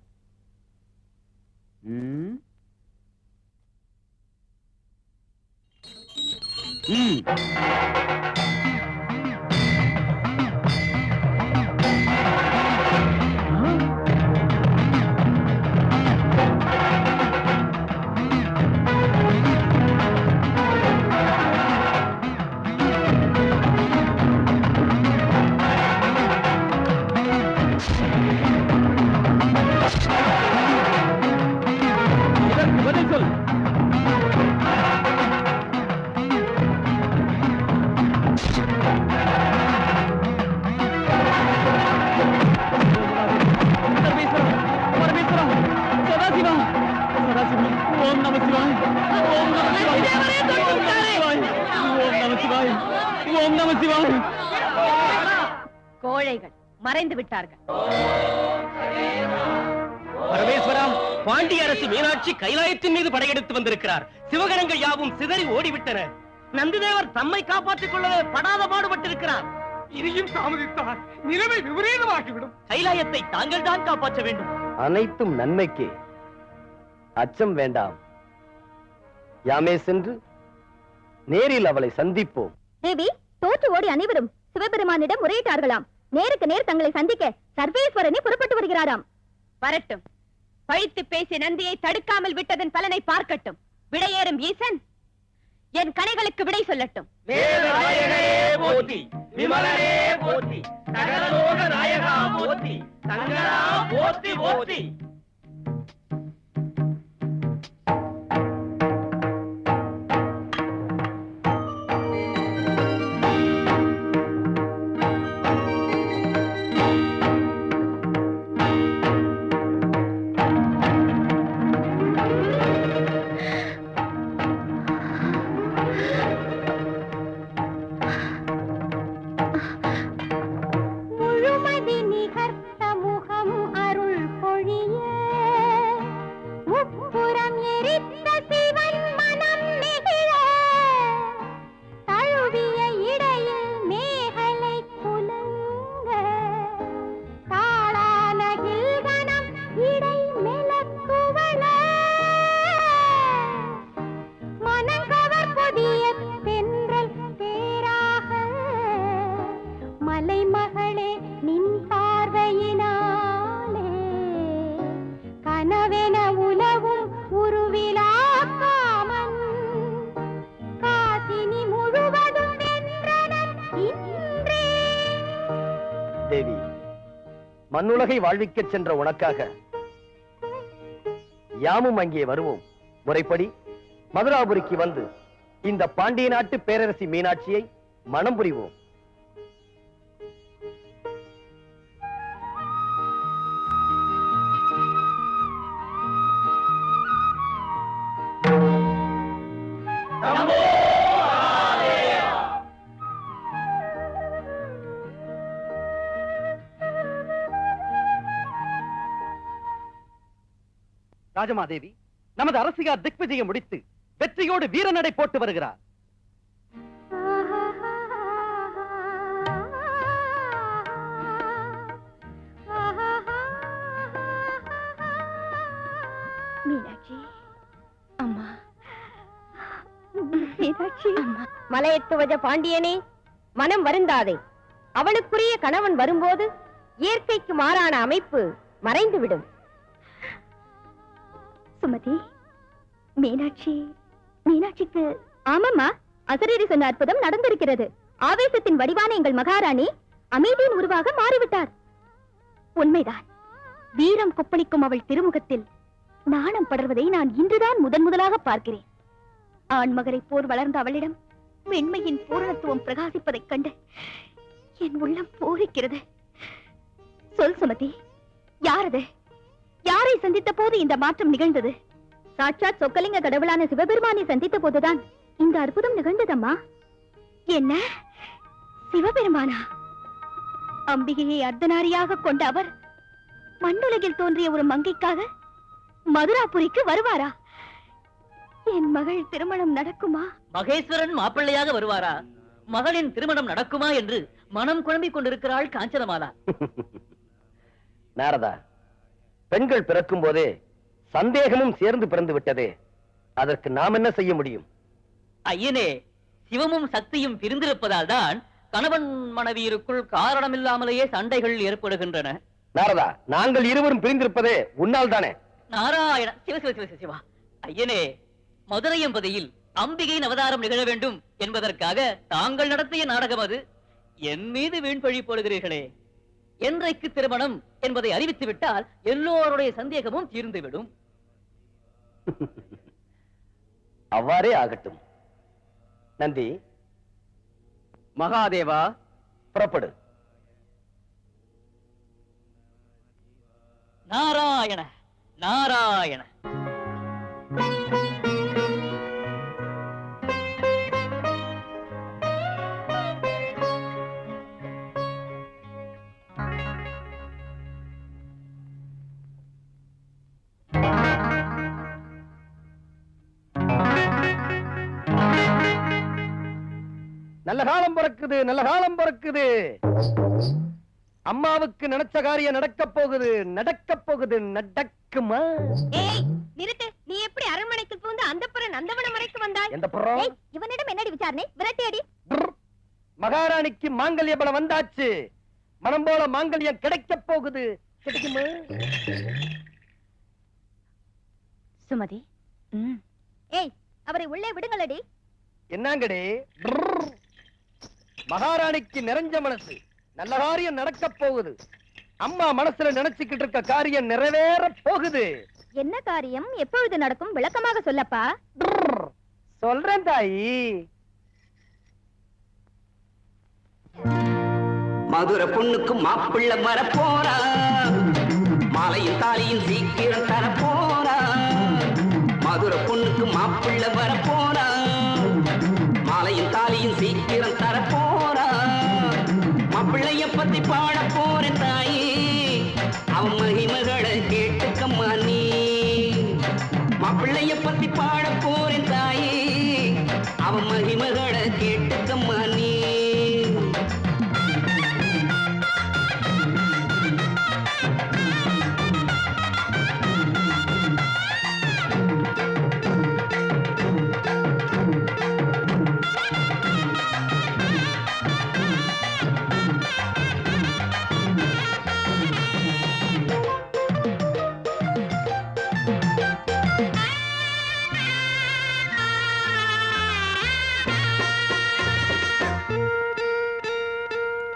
Speaker 3: ஓம் நம சிவாய.
Speaker 1: கோழைகள் மறைந்து விட்டார்கள்.
Speaker 8: பரமேஸ்வரா, பாண்டிய அரசு மீனாட்சி கைலாயத்தின் மீது படையெடுத்து வந்திருக்கிறார். சிவகணங்கள் யாவும் சிதறி ஓடிவிட்டன.
Speaker 3: நந்திதேவர் தம்மை காப்பாற்றிக் கொள்ளவே படாத பாடுபட்டிருக்கிறார்.
Speaker 2: இனியும் தாமதித்தார் நிலைமை விபரீதமாகிவிடும்.
Speaker 3: கைலாயத்தை தாங்கள் தான் காப்பாற்ற வேண்டும்.
Speaker 7: அனைத்தும் நன்மைக்கே, அச்சம் வேண்டாம். யாமே சென்று நேரில் அவளை சந்திப்போம்.
Speaker 6: தேவி, தோற்று ஓடி அனைவரும் சிவபெருமானிடம் முறையிட்டார்களாம். நேருக்கு நேர் தங்களை சந்திக்க சர்வேஸ்வரனை புறப்பட்டு வருகிறாராம்.
Speaker 1: வரட்டும். பழித்து பேசி நந்தியை தடுக்காமல் விட்டதன் பலனை பார்க்கட்டும். விடையேறும் ஈசன் என் கணைகளுக்கு விடை சொல்லட்டும்.
Speaker 8: வேதநாயகனே போற்றி, விமலனே போற்றி, சகலலோக நாயகா போற்றி, சங்கரா போற்றி போற்றி.
Speaker 6: முழுமதி நிகர்த்த முகம் அருள் பொழிய முப்புறம் எரித்த சிவன் மனம் நெகிழ தழுவிய இடையில் மேகலை குலுங்க தாளான கில்கணம் இடை மெலக்குவள மனங்கவர் புதிய தென்றல் தேராக மலை மகளே நின் பார்வையினாலே கனவென உலவும் உருவிலா காமன் காசினி முழுவதும் வென்றனன் இன்றே.
Speaker 7: தேவி, மண்ணுலகை வாழ்விக்கச் சென்ற உனக்காக யாமும் அங்கே வருவோம். முறைப்படி மதுராபுரிக்கு வந்து இந்த பாண்டிய நாட்டு பேரரசி மீனாட்சியை மணம் புரிவோம்.
Speaker 4: ராஜமாதேவி, நமது அரசியார் திக்விஜயம் முடித்து வெற்றியோடு வீரநடை போட்டு வருகிறார்.
Speaker 6: மீனாட்சி அம்மா, மீனாட்சி அம்மா.
Speaker 1: மலையத்துவஜ பாண்டியனே, மனம் வருந்தாதே. அவளுக்குரிய கணவன் வரும்போது இயற்கைக்கு மாறான அமைப்பு மறைந்துவிடும்.
Speaker 6: சுமதி, மீனாட்சிக்கு ஆமாம்மா, அசரீரி சொன்ன அற்புதம் நடந்திருக்கிறது. ஆவேசத்தின் வடிவான எங்கள் மகாராணி அமைதியின் உருவாக மாறிவிட்டார். உண்மைதான், வீரம் கொப்பளிக்கும் அவள் திருமுகத்தில் நாணம் படர்வதை நான் இன்றுதான் முதலாக பார்க்கிறேன். ஆண்மகரை போர் வளர்ந்த அவளிடம் மென்மையின் பூரணத்துவம் பிரகாசிப்பதைக் கண்டு என் உள்ளம் பூரிக்கிறது. சொல் சுமதி, யாரது? யாரை சந்தித்த போது இந்த மாற்றம் நிகழ்ந்தது? சாட்சாத் சொக்கலிங்க கடவுளான சிவபெருமானை சந்தித்த போதுதான் இந்த அற்புதம் நிகழ்ந்ததம்மா. என்ன, சிவபெருமானா? அம்பிகையை அர்த்தநாரியாக கொண்ட அவர் மண்ணுலகில் தோன்றிய ஒரு மங்கைக்காக மதுராபுரிக்கு வருவாரா? என் மகள் திருமணம் நடக்குமா?
Speaker 3: மகேஸ்வரன் மாப்பிள்ளையாக வருவாரா? மகளின் திருமணம் நடக்குமா என்று மனம் குழம்பிக் கொண்டிருக்கிறாள் காஞ்சனமாலா.
Speaker 7: நாரதா, பெண்கள் பிறக்கும் போதே சந்தேகமும் சேர்ந்து பிறந்து விட்டதே, அதற்கு நாம் என்ன செய்ய முடியும்?
Speaker 3: ஐயனே, சிவமும் சக்தியும் பிரிந்திருப்பதால் தான் கணவன் மனைவியருக்குள் காரணமில்லாமலேயே சண்டைகள் ஏற்படுகின்றன.
Speaker 7: நாரதா, நாங்கள் இருவரும் பிரிந்திருப்பதே உன்னால் தானே.
Speaker 3: நாராயண சிவ சிவ சிவ சிவா. ஐயனே, மதுரையம்பதியில் அம்பிகையின் அவதாரம் நிகழ வேண்டும் என்பதற்காக தாங்கள் நடத்திய நாடகம் அது. என் மீது வீண்பழி போடுகிறீர்களே. என்றைக்கு திருமணம் என்பதை அறிவித்து விட்டால் எல்லோருடைய சந்தேகமும் தீர்ந்துவிடும்.
Speaker 7: அவ்வாறே ஆகட்டும். நந்தி,
Speaker 5: மகாதேவா,
Speaker 7: புறப்படு.
Speaker 3: நாராயண நாராயண.
Speaker 7: நல்ல காலம் பிறக்குது, நல்ல காலம் பிறக்குது. அம்மாவுக்கு நினைச்ச காரியம் நடக்க போகுது, நடக்க போகுது. நடக்குமா?
Speaker 1: ஏய் நிறுத்து. நீ எப்படி அரண்மனைக்குள் புகுந்து அந்தப்புறம் நந்தவனம் வரைக்கும் வந்தாய்?
Speaker 7: எந்த புறம்?
Speaker 1: இவனிடம் என்னடி விசாரணை? விரட்டியடி.
Speaker 7: மகாராணிக்கு மாங்கல்ய பலம் வந்தாச்சு. மனம் போல மாங்கல்யம் கிடைக்க போகுது. கிடைக்குமா?
Speaker 1: சுமதி. ஏய் அவரை உள்ளே விடுங்களடி.
Speaker 7: என்னங்கடி? மகாராணிக்கு நிறைஞ்ச மனசு, நல்ல காரியம் நடக்க போகுது. அம்மா மனசுல நினைச்சுக்கிட்டு இருக்க காரியம் நிறைவேற போகுது.
Speaker 1: என்ன காரியம்? எப்பொழுது நடக்கும்? விளக்கமாக சொல்லப்பா.
Speaker 7: சொல்றேன் தாயி.
Speaker 3: மதுரை பொண்ணுக்கு மாப்பிள்ளை வர போறா, மாலையும் தாலியும் சீக்கிரம் தர போறா. மதுரை பொண்ணுக்கு மாப்பிள்ளை வர போறா, மாலையும் தாலியும் சீக்கிரம் தர போறா. மாப்பிள்ளைய பத்தி பாட போறேன் தாயி, அவன் மகிமகளை கேட்டுக்கம்மா நீ. மாப்பிள்ளைய பத்தி பாட போறேன் தாயி, அவன் மகிமகளை கேட்டுக்கம்மா நீ.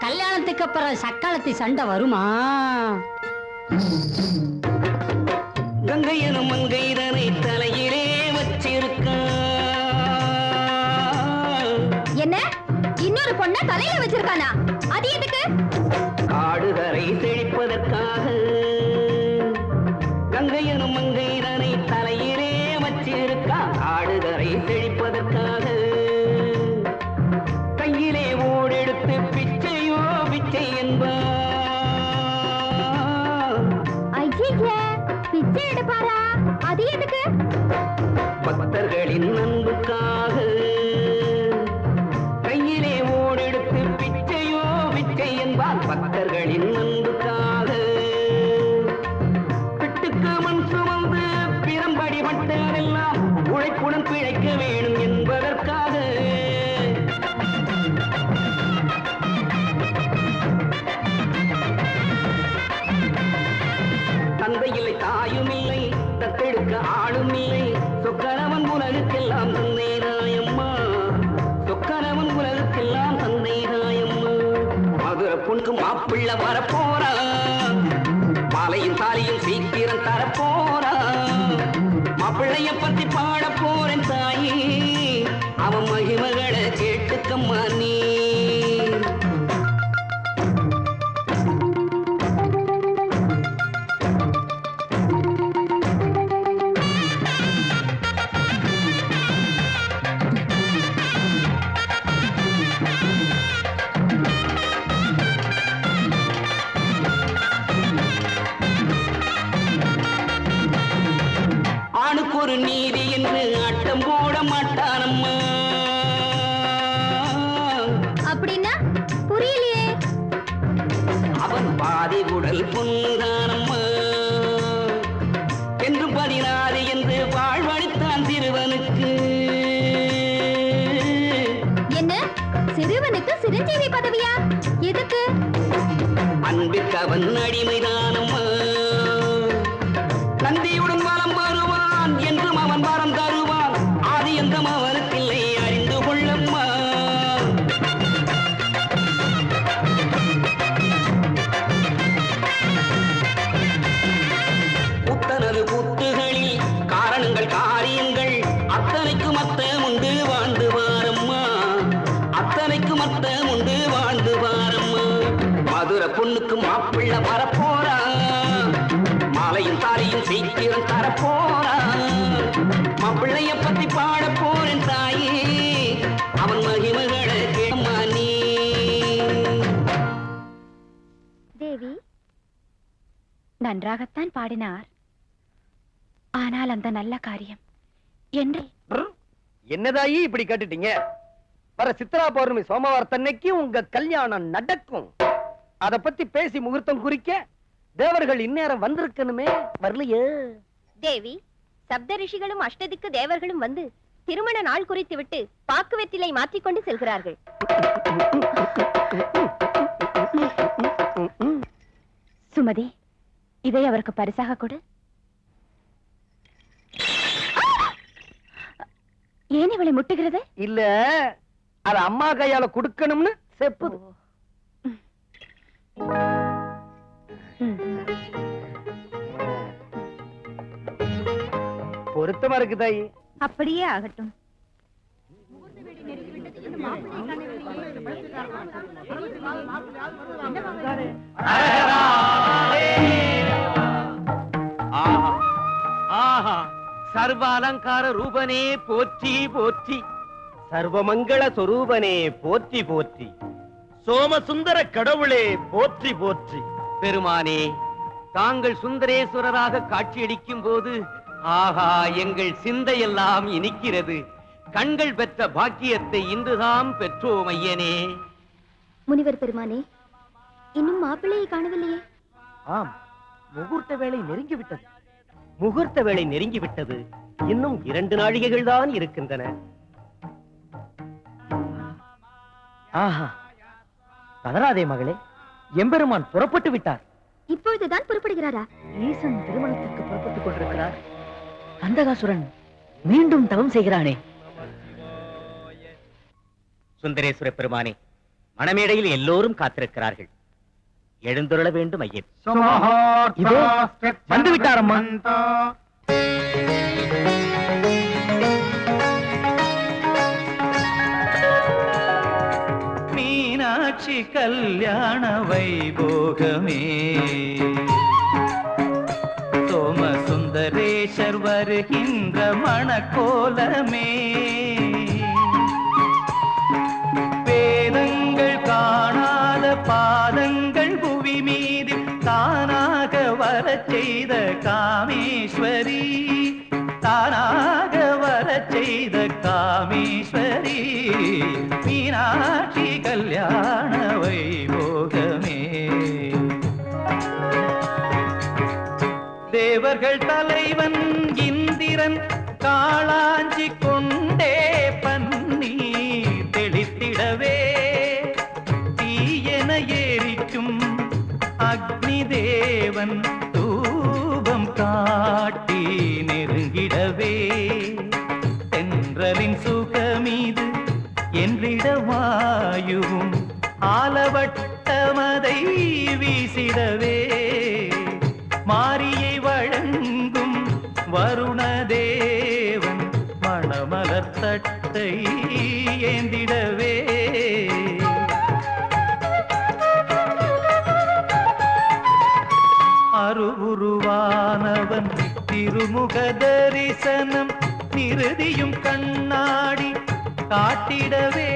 Speaker 9: கல்யாணத்துக்கு அப்புறம் சக்காலத்தி சண்டை வருமா?
Speaker 3: கங்கை எனும் மங்கைதனை தலையிலே வச்சிருக்க.
Speaker 1: என்ன இன்னொரு பொண்ண தலையில வச்சிருக்கானா? அது எதுக்கு?
Speaker 3: காடுகரை செழிப்பதற்காக. கங்கை எனும் மங்கைதனை தலையிலே வச்சிருக்கா, காடுகரை செழிப்பதற்காக. கையிலே ஓடெடுத்து பிச்சையோ பிச்சை என்பா.
Speaker 1: ஐயே பிச்சை எடுப்பாரா? அது எதுக்கு?
Speaker 3: பக்தர்களின் அன்புக்காக. கையிலே ஓடெடுத்து பிச்சையோ பிச்சை என்பார், பக்தர்களின் அன்புக்காக. பிட்டுக்கு மண் சுமந்து பிறம்படி பட்டதெல்லாம் உழைப்புடன் பிழைக்க வேணும் என்பதற்காக. தந்தை இல்லை, தாயும் இல்லை, தத்தெடுக்க ஆளும் இல்லை. சொக்கரவன் உலகுக்கெல்லாம் தந்தைதாயம்மா, சொக்கரவன் உலகுக்கெல்லாம் தந்தைதாயம்மா. மதுரை பொண்ணுக்கு மாப்பிள்ளை வரப்போறா, மாலையும் தாலியும் சீக்கிரம் தரப்போறா. மாப்பிள்ளைய பத்தி பாட போறேன் தாயி, அவன் மகிமகளை கேட்டுக்கம்மா நீ. ஆணுக்கு ஒரு நீதி என்று ஆட்டம் போட மாட்டானம்மா.
Speaker 1: அப்படின்னா புரியலையே.
Speaker 3: அவன் பாதி உடல் பொன்னுதானம்மா. என்று 16 என்று வாழ்வழித்தான் சிறுவனுக்கு.
Speaker 1: என்ன சிறுவனுக்கு சிரஞ்சீவி பதவியா? எதுக்கு?
Speaker 3: அன்பிற்கு அவன் அடிமைதானம்மா. நந்தியுடன் வலம் வருவான் என்றும் அவன் வரம் தருவான். ஆதி எந்தம் அவனுக்கில்லை, அறிந்து கொள்ளம்மா. புத்தனது புத்துகளில் காரணங்கள் காரியங்கள் அத்தனைக்கும் அர்த்தம் உண்டு வாழ்ந்து வாரம்மா. அத்தனைக்கும் அர்த்தம் உண்டு வாழ்ந்து வாரம்மா. மதுரை பொண்ணுக்கு மாப்பிள்ளை வரப்போறா, மாலையும் தாலியும் சீக்கிரம் தரப்போறா. மாப்பிள்ளைய பத்தி பாட போறேன் தாயி, அவன் மகிமகளை கேட்மா நீ.
Speaker 1: தேவி நன்றாகத்தான் பாடினார். ஆனால் அந்த நல்ல காரியம் என்று
Speaker 7: என்னதாயி இப்படி கேட்டுட்டீங்க? வர சித்ரா பௌர்ணமி சோமவாரத்தன்னைக்கு உங்க கல்யாணம் நடக்கும். அத பத்தி பேசி முகூர்த்தம் குறிக்க தேவர்கள் இந்நேரம் வந்திருக்கணுமே, வரலையே.
Speaker 1: தேவி, சப்த ரிஷிகளும் அஷ்டதிக்கு தேவர்களும் வந்து திருமண நாள் குறித்து விட்டு பாக்கு வெற்றிலை மாற்றிக்கொண்டு செல்கிறார்கள். சுமதி, இதை அவருக்கு பரிசாக கொடு. ஏன் இவளை முட்டுகிறது?
Speaker 7: இல்ல, அத அம்மா கையால குடுக்கணும்னு செப்புது. பொருத்தமா இருக்கு தாயி.
Speaker 1: அப்படியே ஆகட்டும்.
Speaker 4: ஆஹா, சர்வ அலங்கார ரூபனே போற்றி போற்றி, சர்வமங்கள சொரூபனே போற்றி போற்றி, சோமசுந்தர கடவுளே போற்றி போற்றி. பெருமானே, தாங்கள் சுந்தரேஸ்வரராக காட்சியளிக்கும் போது ஆஹா, எங்கள் சிந்தையெல்லாம் இனிக்கிறது. கண்கள் பெற்ற பாக்கியத்தை இன்றுதான் பெற்றோம் ஐயனே.
Speaker 6: முனிவர் பெருமானே, இன்னும் மாப்பிள்ளையை காணவில்லையே?
Speaker 4: ஆம், முகூர்த்த வேளை நெருங்கிவிட்டது. முகூர்த்த வேளை நெருங்கிவிட்டது. இன்னும் 2 நாழிகைகள் தான் இருக்கின்றன. ஆஹா, கதராதே மகளே, எம்பெருமான் புறப்பட்டு விட்டார்.
Speaker 6: இப்பொழுதுதான் புறப்படுகிறாரா?
Speaker 9: ஈசன் திருமணத்திற்கு புறப்பட்டுக் கொண்டிருக்கிறார். அந்தகாசுரன் மீண்டும் தவம் செய்கிறானே.
Speaker 3: சுந்தரேஸ்வர பெருமானே, மணமேடையில் எல்லோரும் காத்திருக்கிறார்கள். எழுந்துருள வேண்டும் ஐயன்.
Speaker 4: இதோ வந்து விட்டாரம்மா.
Speaker 10: மீனாட்சி கல்யாண வைபோகமே, சோமசுந்தரேஷர் வருகின்ற மணக்கோலமே, வேதங்கள் காணாத பாதங்கள் புவி மீது தானாக வரச் செய்த காமேஸ்வரி, தானாக வரச் செய்த காமேஸ்வரி, மீனாட்சி கல்யாண வைபோகமே. தேவர்கள் தலைவன் இந்திரன் காளாஞ்சி கொண்டே பன்னீர் தெளித்திடவே, தீயன எரிக்கும் அக்னி தேவன் தூபம் காட்டி நெருங்கிடவே, தென்றலின் சுகமீது என்றிட வாயுவும் ஆலவட்டமதை வீசிடவே, மாரியை வழங்கும் வருணதேவன் மணமலர் தட்டை ஏந்திடவே, அருவுருவானவன் திருமுக தரிசனம் நிருதியும் கண்ணாடி காட்டிடவே,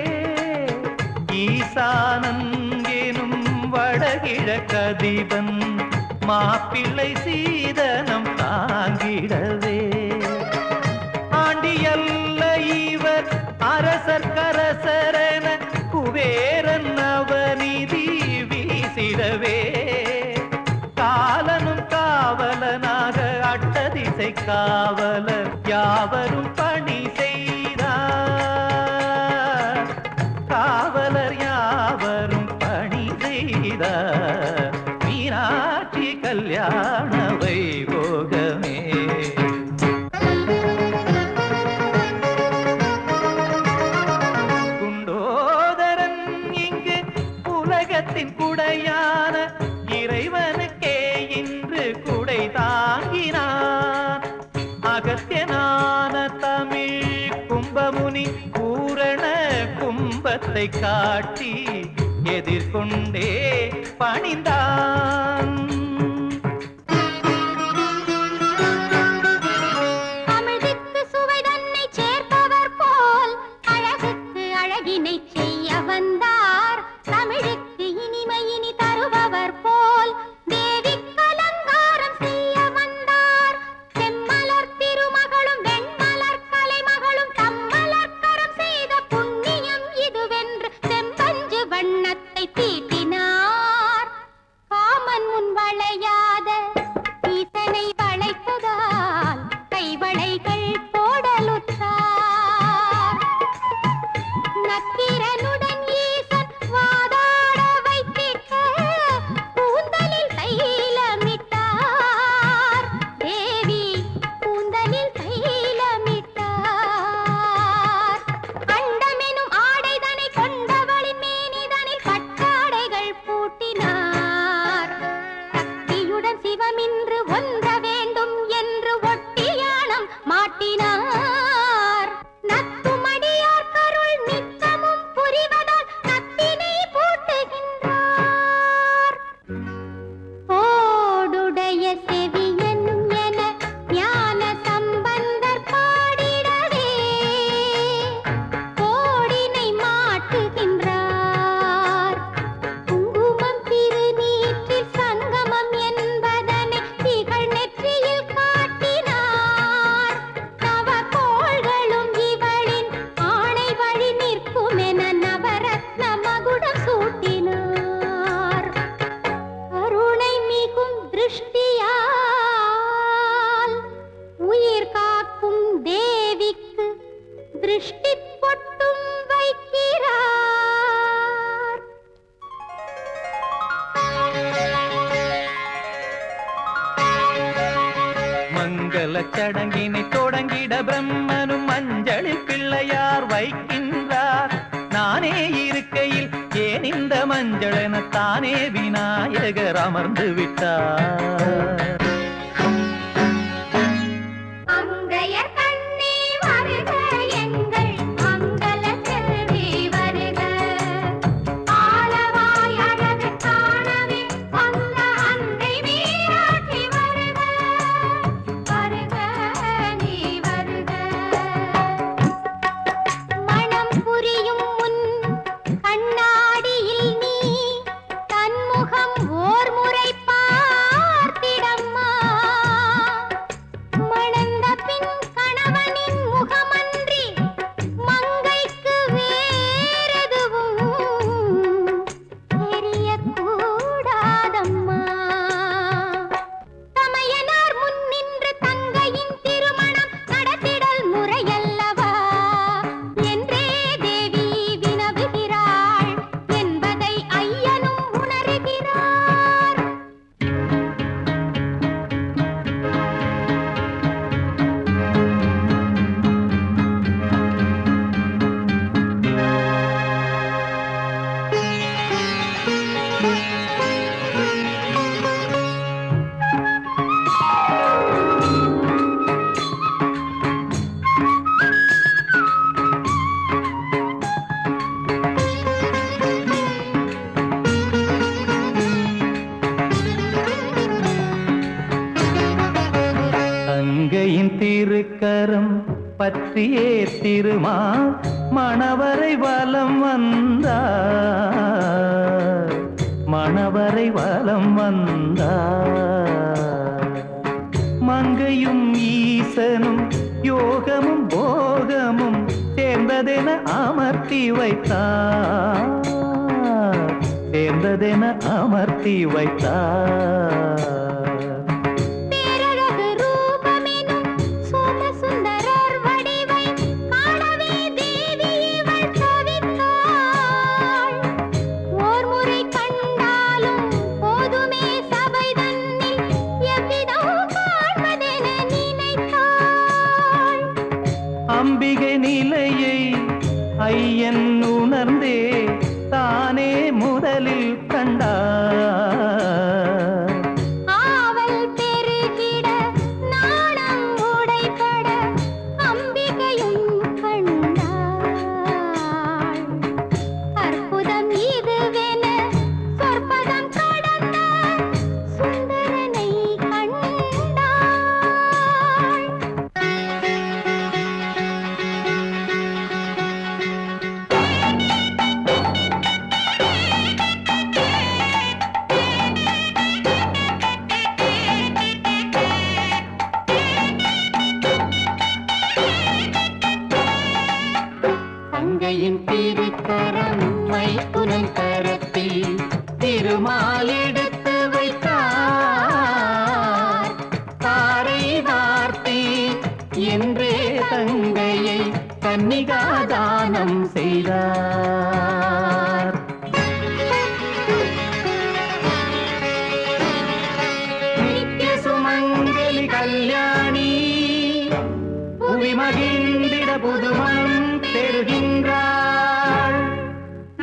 Speaker 10: ஈசானன் எனும் வடகிழக்கதிபன் மாப்பிள்ளை சீதனம் தாங்கிடவே, ஆண்டியல்ல இவர் அரசர் கரசரன குபேரன் அவனிதி வீசிடவே, காலனும் காவலனாக அட்டதிசை காவலர் யாவரும் பணி செய்தார், காவலர் யாவரும் பணி செய்தார், மீனாட்சி கல்யாண வைபோகமே. குண்டோதரன் இங்கு உலகத்தின் குடையான இறைவனுக்கே இன்று குடை தாங்கினான், அகத்தியனான தமிழ் கும்பமுனி பூரண கும்பத்தை காட்டி எதிர்கொண்டே பணிந்தான்.
Speaker 6: அமிழ்திக்கு சுவை தன்னை சேர்ப்பவர் போல் அழகுக்கு அழகினை செய்ய வந்தார், தமிழுக்கு இனிமை இனி தருபவர் போல் தேவிக்கு அலங்காரம் செய்ய வந்தார், செம்மலர் திருமகளும் வெண்மலர் கலைமகளும் தம்மலர் கரம் செய்த புண்ணியம் இது பூட்டினார். சக்தியுடன் சிவமின்று ஒன்ற வேண்டும் என்று ஒட்டியானம் மாட்டினார். நத்துமடியார் கருள் நித்தமும் புரிவதால் நத்தினை பூட்டுகின்றார். ஓடுடைய செவியன் என ஞான சம்பந்தர் பாடிடவே கோடினை மாட்டுகின்றார். குங்குமம் திருநீற்றில் சங்கமம் என்பதனை திகழ் நெற்றியில் காட்டினார். நவகோள்களும் இவளின் ஆணை வழி நிற்குமென நவரத்ன மகுடம் சூட்டினார். கருணை மிகும் திருஷ்டியால் உயிர் காக்கும் தேவிக்கு திருஷ்டி பொட்டும் வைக்கிறார்.
Speaker 10: மங்கள சடங்கினை தொடங்கிட பிரம்மனும் மஞ்சளில் பிள்ளையார் வைக்கின்றார். நானே இருக்கையில் ஏன் இந்த மஞ்சள் என தானே விநாயகர் அமர்ந்து விட்டார்.
Speaker 6: அங்கையர் கண்ணே வருக எங்கள் மங்கள செல்வி வருக. ஆலவாய் அழகு காணவே வந்த அன்னை மீனாட்சி வருக. வருக நீ வருக. மனம் புரியும் முன் கண்ணாடியில் நீ தன்முகம் ஓர் முறை பார்த்திடம்மா. மணந்த பின் கணவனின் முகமன்றி மங்கைக்கு வேறெதுவும் தெரியக்கூடாதம்மா. தமையனார் முன் நின்று தங்கையின் திருமணம் நடத்திடல் முறையல்லவா என்றே தேவி வினவுகிறாள் என்பதை ஐயனும் உணர்கிறார்.
Speaker 10: தங்கையின் திருக்கரம் பற்றியே திருமா மணவரை வலம் வந்தார். மணவரை வலம் வந்தார். மங்கையும் ஈசனும் யோகமும் போகமும் சேர்ந்ததென அமர்த்தி வைத்தார். சேர்ந்ததென அமர்த்தி வைத்தார்.
Speaker 6: பேரழகு ரூபமெனும் சோமசுந்தரர் வடிவை காணவே தேவி இவள் தவித்தாள். ஓர் முறை கண்டாலும் போதுமே சபை தன்னில் எவ்விதம் காண்பதென நினைத்தாள்.
Speaker 10: அம்பிகை நிலையை ஐயன் உணர்ந்தே தானே முதலில் கண்டார்.
Speaker 6: ஆவல் பெருகிட நாணம் உடைபட அம்பிகையும் கண்டாள். அற்புதம் இதுவென சொற்பதம் கடந்த சுந்தரனை கண்டாள். தங்கையின் திருக்கரம் மைத்துனன் கரத்தில் திருமால் எடுத்து வைத்தார். தாரை வார்த்தை என்றே தங்கையை கன்னிகாதானம் செய்தார். நித்ய சுமங்கலி கல்யாணி புவி மகிழ்ந்திட புதுமணம் பெறுகின்றாள்.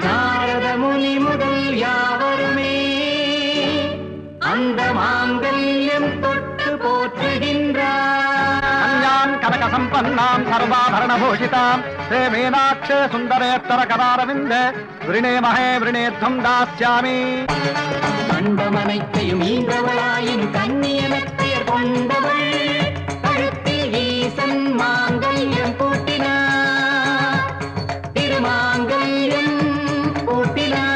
Speaker 6: நாரத முனி முதல் யாவருமே
Speaker 4: அந்த மாங்கல்யம் தொட்டு போற்றுகின்றான்
Speaker 7: கனக சம்பன்னாம் சர்வாபரண பூஷிதாம் ஸ்ரீ மீனாட்சே சுந்தரேத்தர கதாரவிந்த விருணே மகே விருணேத்வம் தாஸ்யாமி.
Speaker 4: மண்டமனைத்தையும் ஈன்றவளாயின் கண்ணியனப் பெயர் கொண்டவள் கழுத்தில் ஈசன் மாங்கல்யம் பூட்டினார் திருமாங்கல்யம் பூட்டினார்.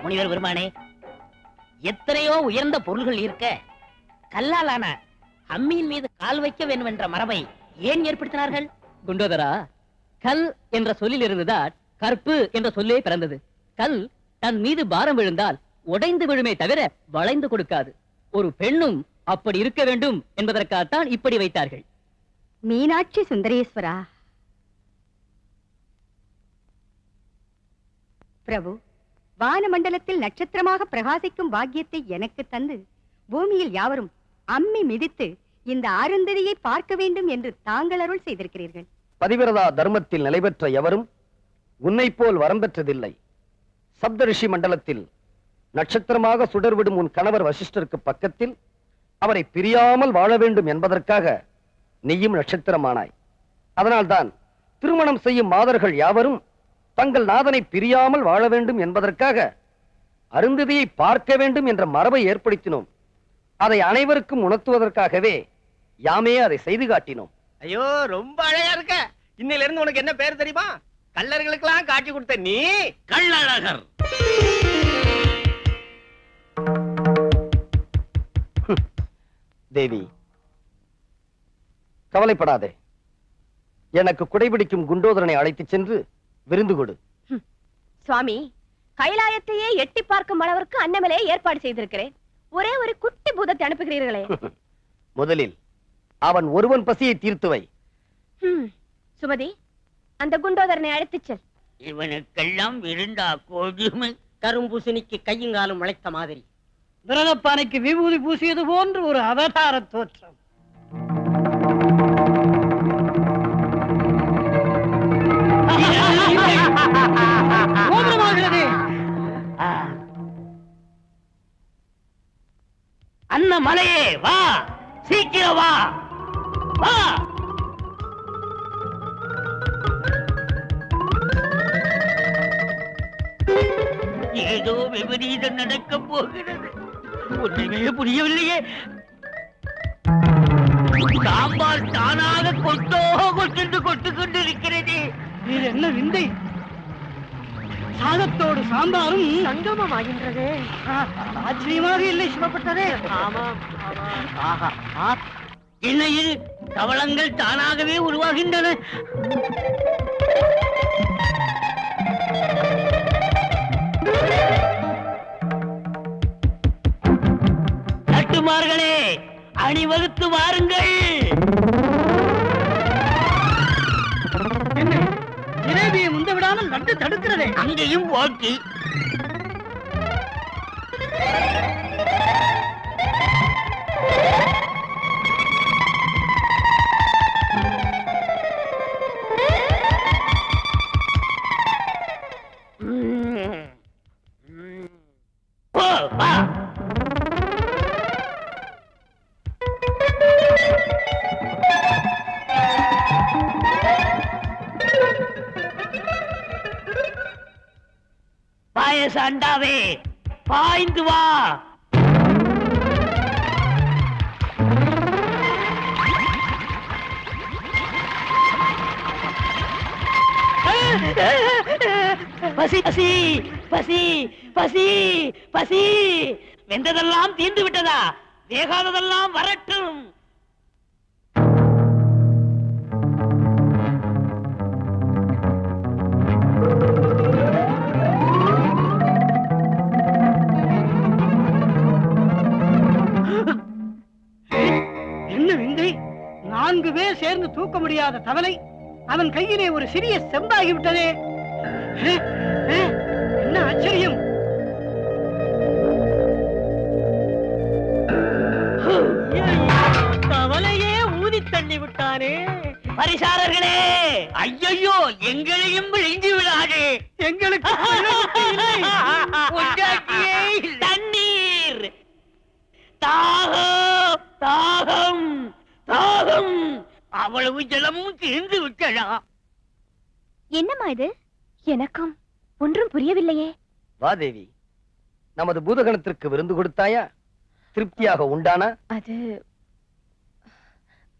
Speaker 3: முனிவர் பெருமானே, எத்தனையோ உயர்ந்த பொருள்கள் இருக்க கல்லாலான அம்மியின் மீது கால் வைக்க வேண்டும் என்ற மரபை ஏன் ஏற்படுத்தினார்கள்?
Speaker 9: குண்டோதரா, கல் என்ற சொல்லில் இருந்துதான் கற்பு என்ற சொல்லே பிறந்தது. கல் தன் மீது பாரம் விழுந்தால் உடைந்து விழுமே தவிர வளைந்து கொடுக்காது. ஒரு பெண்ணும் அப்படி இருக்க வேண்டும் என்பதற்காகத்தான் இப்படி வைத்தார்கள்.
Speaker 1: மீனாட்சி சுந்தரேஸ்வரா. பிரபு, வானமண்டலத்தில் நட்சத்திரமாக பிரகாசிக்கும் பாக்கியத்தை எனக்கு தந்து பூமியில் யாவரும் அம்மி மிதித்து இந்த அருந்ததியை பார்க்க வேண்டும் என்று தாங்கள் அருள் செய்திருக்கிறீர்கள்.
Speaker 7: பதிவிரதா தர்மத்தில் நிலைபெற்ற எவரும் உன்னை போல் வரம் பெற்றதில்லை. சப்த ரிஷி மண்டலத்தில் நட்சத்திரமாக சுடர்விடும் உன் கணவர் வசிஷ்டருக்கு பக்கத்தில் அவரை பிரியாமல் வாழ வேண்டும் என்பதற்காக நீயும் நட்சத்திரமானாய். அதனால்தான் திருமணம் செய்யும் மாதர்கள் யாவரும் தங்கள் நாதனை பிரியாமல் வாழ வேண்டும் என்பதற்காக அருந்ததியை பார்க்க வேண்டும் என்ற மரபை ஏற்படுத்தினோம். அதை அனைவருக்கும் உணர்த்துவதற்காகவே யாமே அதை செய்து காட்டினோம்.
Speaker 8: ஐயோ, ரொம்ப அழகா இருக்க. இன்னையில இருந்து உனக்கு என்ன பேர் தெரியுமா? கள்ளர்களுக்கெல்லாம் காட்சி கொடுத்த நீ கள்ளழகர்.
Speaker 7: தேவி, கவலைப்படாதே. எனக்கு குடைபிடிக்கும் குண்டோதரனை அழைத்துச் சென்று விருந்து கொடு.
Speaker 1: சுவாமி, கைலாயத்தையே எட்டி பார்க்கும் அளவிற்கு அன்னமலையே ஏற்பாடு செய்திருக்கிறேன். ஒரே ஒரு குட்டி பூதத்தை அனுப்புகிறீர்களே.
Speaker 7: முதலில் அவன் ஒருவன் பசியை தீர்த்து வை.
Speaker 1: சுமதி, அந்த குண்டோதரனை அழைத்துச் செல்.
Speaker 3: இவனுக்கெல்லாம் விருண்டா கோதுமை?
Speaker 9: கரும்பூசணிக்கு கையுங்காலும் முளைத்த மாதிரி
Speaker 11: விரதப்பானைக்கு விபூதி பூசியது போன்று ஒரு அவதார தோற்றம். கோபுரமாகிறது.
Speaker 3: அண்ண மலையே வா, சீக்கிரம் வா வா. ஏதோ விபரீதம் நடக்க போகிறது. ஒன்றுமே புரியவில்லையே. சாம்பார் தானாக கொட்டென்று கொட்டு கொண்டிருக்கிறது.
Speaker 11: இது என்ன விந்தை? சாதத்தோடு சாம்பாரும்
Speaker 1: சங்கமமாகின்றது.
Speaker 11: ஆச்சரியமாக இல்லை சிவப்பட்டதே.
Speaker 3: என்ன இது? தவளங்கள் தானாகவே உருவாகின்றன. நட்டுமார்களே, அணிவகுத்து வாருங்கள்.
Speaker 11: ஜிலேபியை முந்த விடாமல் நட்டு தடுக்கிறதே.
Speaker 3: அங்கேயும் போட்டி. வா. பாயச அண்டாவே, பாய்ந்து வா. பசி பசி பசி பசி பசி. வெந்ததெல்லாம் தீர்ந்து விட்டதா? வேகாததெல்லாம் வரட்டும்.
Speaker 11: என்ன விந்தை! 4 பேர் சேர்ந்து தூக்க முடியாத தவளை அவன் கையிலே ஒரு சிறிய செம்பாகி விட்டதே! என்ன ஆச்சரியம்!
Speaker 3: தவளையே ஊதி தள்ளி விட்டானே! பரிசாரர்களே, ஐயோ, எங்களையும் விழுங்கி விடாதே!
Speaker 11: எங்களுக்கு
Speaker 3: தண்ணீர்! தாகம், தாகம், தாகம்! அவ்வளவு ஜலமும் தீர்ந்து விட்டதா?
Speaker 1: என்னம்மா இது? எனக்கும் ஒன்றும் புரியவில்லையே.
Speaker 7: வா தேவி, நமது பூதகணத்திற்கு விருந்து கொடுத்தாயா? திருப்தியாக உண்டானா?
Speaker 1: அது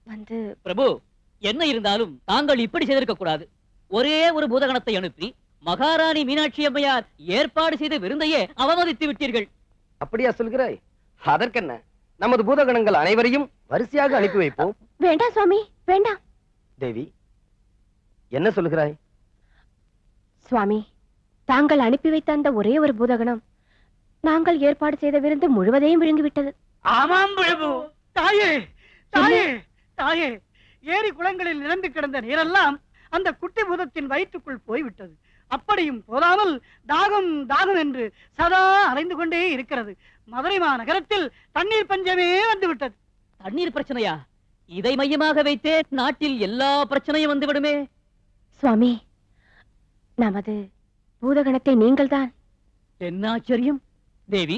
Speaker 1: வந்து
Speaker 9: பிரபு, என்ன இருந்தாலும் தாங்கள் இப்படி செய்திருக்க கூடாது. ஒரே ஒரு பூதகணத்தை அனுப்பி மகாராணி மீனாட்சி அம்மையார் ஏற்பாடு செய்த விருந்தையே அவமதித்து விட்டீர்கள்.
Speaker 7: அப்படியா சொல்கிறாய்? அதற்கென்ன, நமது பூதகணங்கள் அனைவரையும் வரிசையாக அனுப்பி வைப்போம்.
Speaker 1: வேண்டாம் சுவாமி, வேண்டாம்.
Speaker 7: தேவி, என்ன சொல்கிறாய்?
Speaker 1: சுவாமி, தாங்கள் அனுப்பி வைத்த அந்த ஒரே ஒரு பூதகணம் நாங்கள் ஏற்பாடு செய்த விருந்து முழுவதையும் விழுங்கிவிட்டது.
Speaker 3: ஆமாம் பிரபு.
Speaker 11: தாயே, தாயே, தாயே! ஏரி குளங்களில் நிரம்பி கிடந்த நீரெல்லாம் அந்த குட்டி பூதத்தின் வயிற்றுக்குள் போய்விட்டது. அப்படியும் போதாமல் தாகம் தாகம் என்று சதா அலைந்து கொண்டே இருக்கிறது. மதுரை மாநகரத்தில் தண்ணீர் பஞ்சமே வந்துவிட்டது.
Speaker 9: தண்ணீர் பிரச்சனையா? இதை மையமாக வைத்தே நாட்டில் எல்லா பிரச்சனையும் வந்துவிடுமே.
Speaker 1: சுவாமி, நமது பூதகணத்தை நீங்கள்தான்.
Speaker 9: என்ன ஆச்சரியம்! தேவி,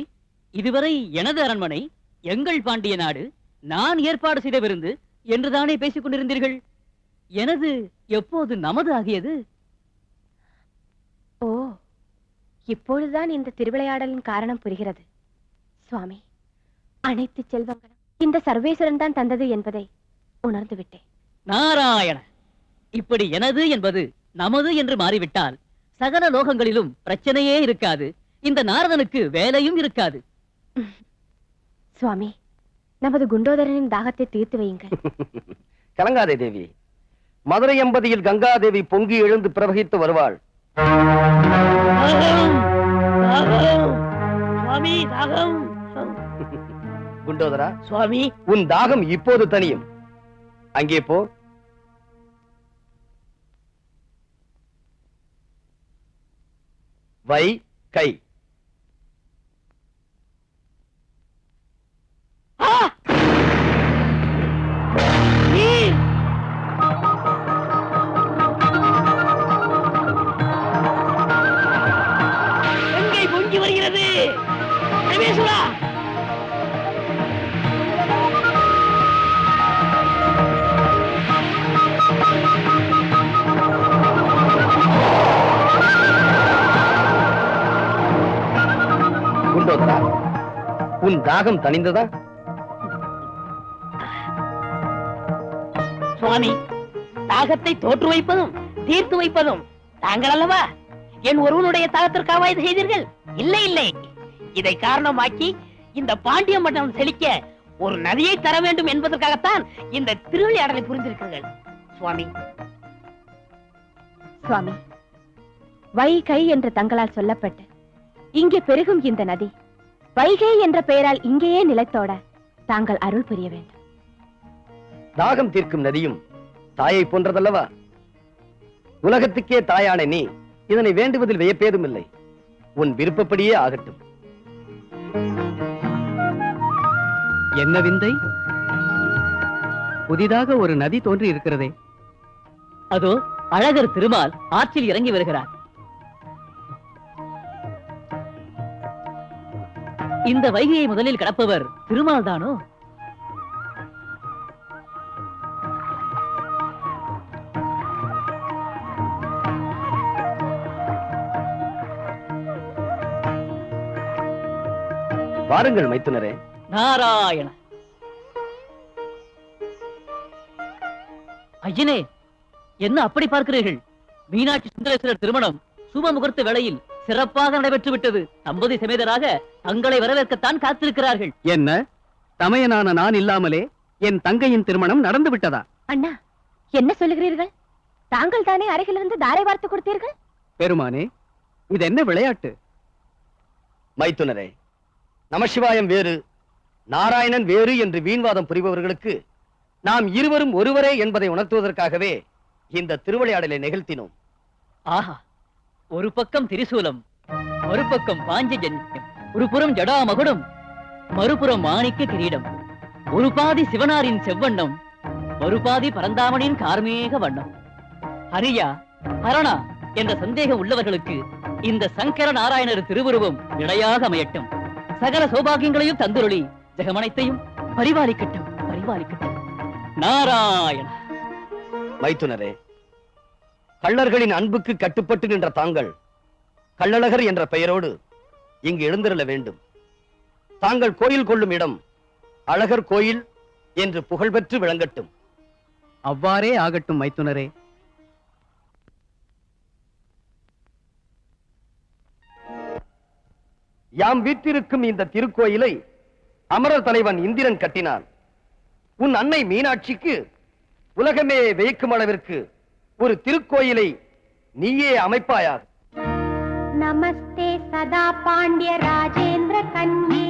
Speaker 9: இதுவரை எனது அரண்மனை, எங்கள் பாண்டிய நாடு, நான் ஏற்பாடு செய்த விருந்து என்றுதானே பேசிக் கொண்டிருந்தீர்கள். எனது எப்போது நமது ஆகியது?
Speaker 1: ஓ, இப்பொழுதுதான் இந்த திருவிளையாடலின் காரணம் புரிகிறது. சுவாமி, அனைத்து செல்வங்களும் இந்த சர்வேஸ்வரன் தான் தந்தது என்பதை உணர்ந்து விட்டேன்.
Speaker 9: நாராயண! இப்படி எனது என்பது நமது என்று மாறிவிட்டால் சகல லோகங்களிலும் பிரச்சனையே இருக்காது. இந்த நாரதனுக்கு வேலையும் இருக்காது.
Speaker 1: சுவாமி, நமது குண்டோதரனின் தாகத்தை தீர்த்து வையுங்கள்.
Speaker 7: கலங்காதே தேவி, மதுரை எம்பதியில் கங்காதேவி பொங்கி எழுந்து பிரவகித்து வருவாள்.
Speaker 3: சுவாமி, தாகம்!
Speaker 7: குண்டோதரா,
Speaker 3: சுவாமி,
Speaker 7: உன் தாகம் இப்போது தனியும். அங்கே போ. வை கை.
Speaker 3: எங்கே பொங்கி வருகிறது? ரமேஸ்வரா!
Speaker 7: குண்டோதரா, உன் தாகம் தணிந்ததா?
Speaker 3: சுவாமி, தாகத்தை தோற்று வைப்பதும் தீர்த்து வைப்பதும் தாங்கள் அல்லவா? என் ஒருவனுடைய தாகத்திற்காக இது செய்தீர்கள்? இல்லை, இல்லை. இதை காரணமாக்கி இந்த பாண்டிய மண்டலம் செழிக்க ஒரு நதியை தர வேண்டும் என்பதற்காகத்தான் இந்த திருவிளையாடலை புரிந்திருக்கிறீர்கள். சுவாமி,
Speaker 1: சுவாமி, வைகை என்று தங்களால் சொல்லப்பட்டு இங்கே பெருகும் இந்த நதி வைகை என்ற பெயரால் இங்கேயே நிலைத்தோட தாங்கள் அருள் புரிய வேண்டும்.
Speaker 7: தாகம் தீர்க்கும் நதியும் தாயை போன்றதல்லவா? உலகத்துக்கே தாயான நீ இதனை வேண்டுவதில் வியப்பேதும் இல்லை. உன் விருப்பப்படியே ஆகட்டும்.
Speaker 5: என்ன விந்தை! புதிதாக ஒரு நதி தோன்றி இருக்கிறதே.
Speaker 9: அதோ அழகர் திருமால் ஆற்றில் இறங்கி வருகிறார். இந்த வைகையை முதலில் கடப்பவர் திருமால் தானோ?
Speaker 7: வாருங்கள் மைத்துனரே.
Speaker 9: நாராயண! ஐயனே, என்ன அப்படி பார்க்கிறீர்கள்? மீனாட்சி சுந்தரேஸ்வரர் திருமணம் சுப முகூர்த்த வேளையில் சிறப்பாக நடைபெற்று விட்டது. தம்பதி சமேதராக தங்களை வரவேற்கத்தான் காத்திருக்கிறார்கள்.
Speaker 5: என்ன தமையனான நான் இல்லாமலே என் தங்கையின் திருமணம் நடந்து விட்டதா?
Speaker 1: அண்ணா, என்ன சொல்லுகிறீர்கள்? தாங்கள் தானே அருகிலிருந்து தாரை வார்த்து கொடுத்தீர்கள்.
Speaker 5: பெருமானே, இது என்ன விளையாட்டு?
Speaker 7: மைத்துனரே, நமசிவாயம் வேறு நாராயணன் வேறு என்று வீண்வாதம் புரிபவர்களுக்கு நாம் இருவரும் ஒருவரே என்பதை உணர்த்துவதற்காகவே இந்த திருவிளையாடலை நிகழ்த்தினோம்.
Speaker 9: ஆஹா, ஒரு பக்கம் திரிசூலம், மறுபக்கம் பாஞ்சஜன்யம், ஒரு புறம் ஜடாமகுடம், மறுபுறம் மாணிக்க கிரீடம், ஒரு பாதி சிவனாரின் செவ்வண்ணம், மறுபாதி பரந்தாமனின் கார்மேக வண்ணம். ஹரியா ஹரணா என்ற சந்தேகம் உள்ளவர்களுக்கு இந்த சங்கர நாராயணர் திருவுருவம் இடையாக அமையட்டும். சகல சௌபாகியங்களையும் தந்துருளி ஜெகமனைத்தையும் பரிபாலிக்கட்டும், பரிபாலிக்கட்டும். நாராயண.
Speaker 7: மைத்துனரே, கள்ளர்களின் அன்புக்கு கட்டுப்பட்டு நின்ற தாங்கள் கள்ளழகர் என்ற பெயரோடு இங்கு எழுந்திருள வேண்டும். தாங்கள் கோயில் கொள்ளும் இடம் அழகர் கோயில் என்று புகழ்பெற்று விளங்கட்டும்.
Speaker 5: அவ்வாறே ஆகட்டும் மைத்துனரே.
Speaker 7: யாம் வீற்றிருக்கும் இந்த திருக்கோயிலை அமரர் தலைவன் இந்திரன் கட்டினான். உன் அன்னை மீனாட்சிக்கு உலகமே வியக்கும் அளவிற்கு ஒரு திருக்கோயிலை நீயே அமைப்பாயாக.
Speaker 6: நமஸ்தே சதா பாண்டிய ராஜேந்திர கன்யே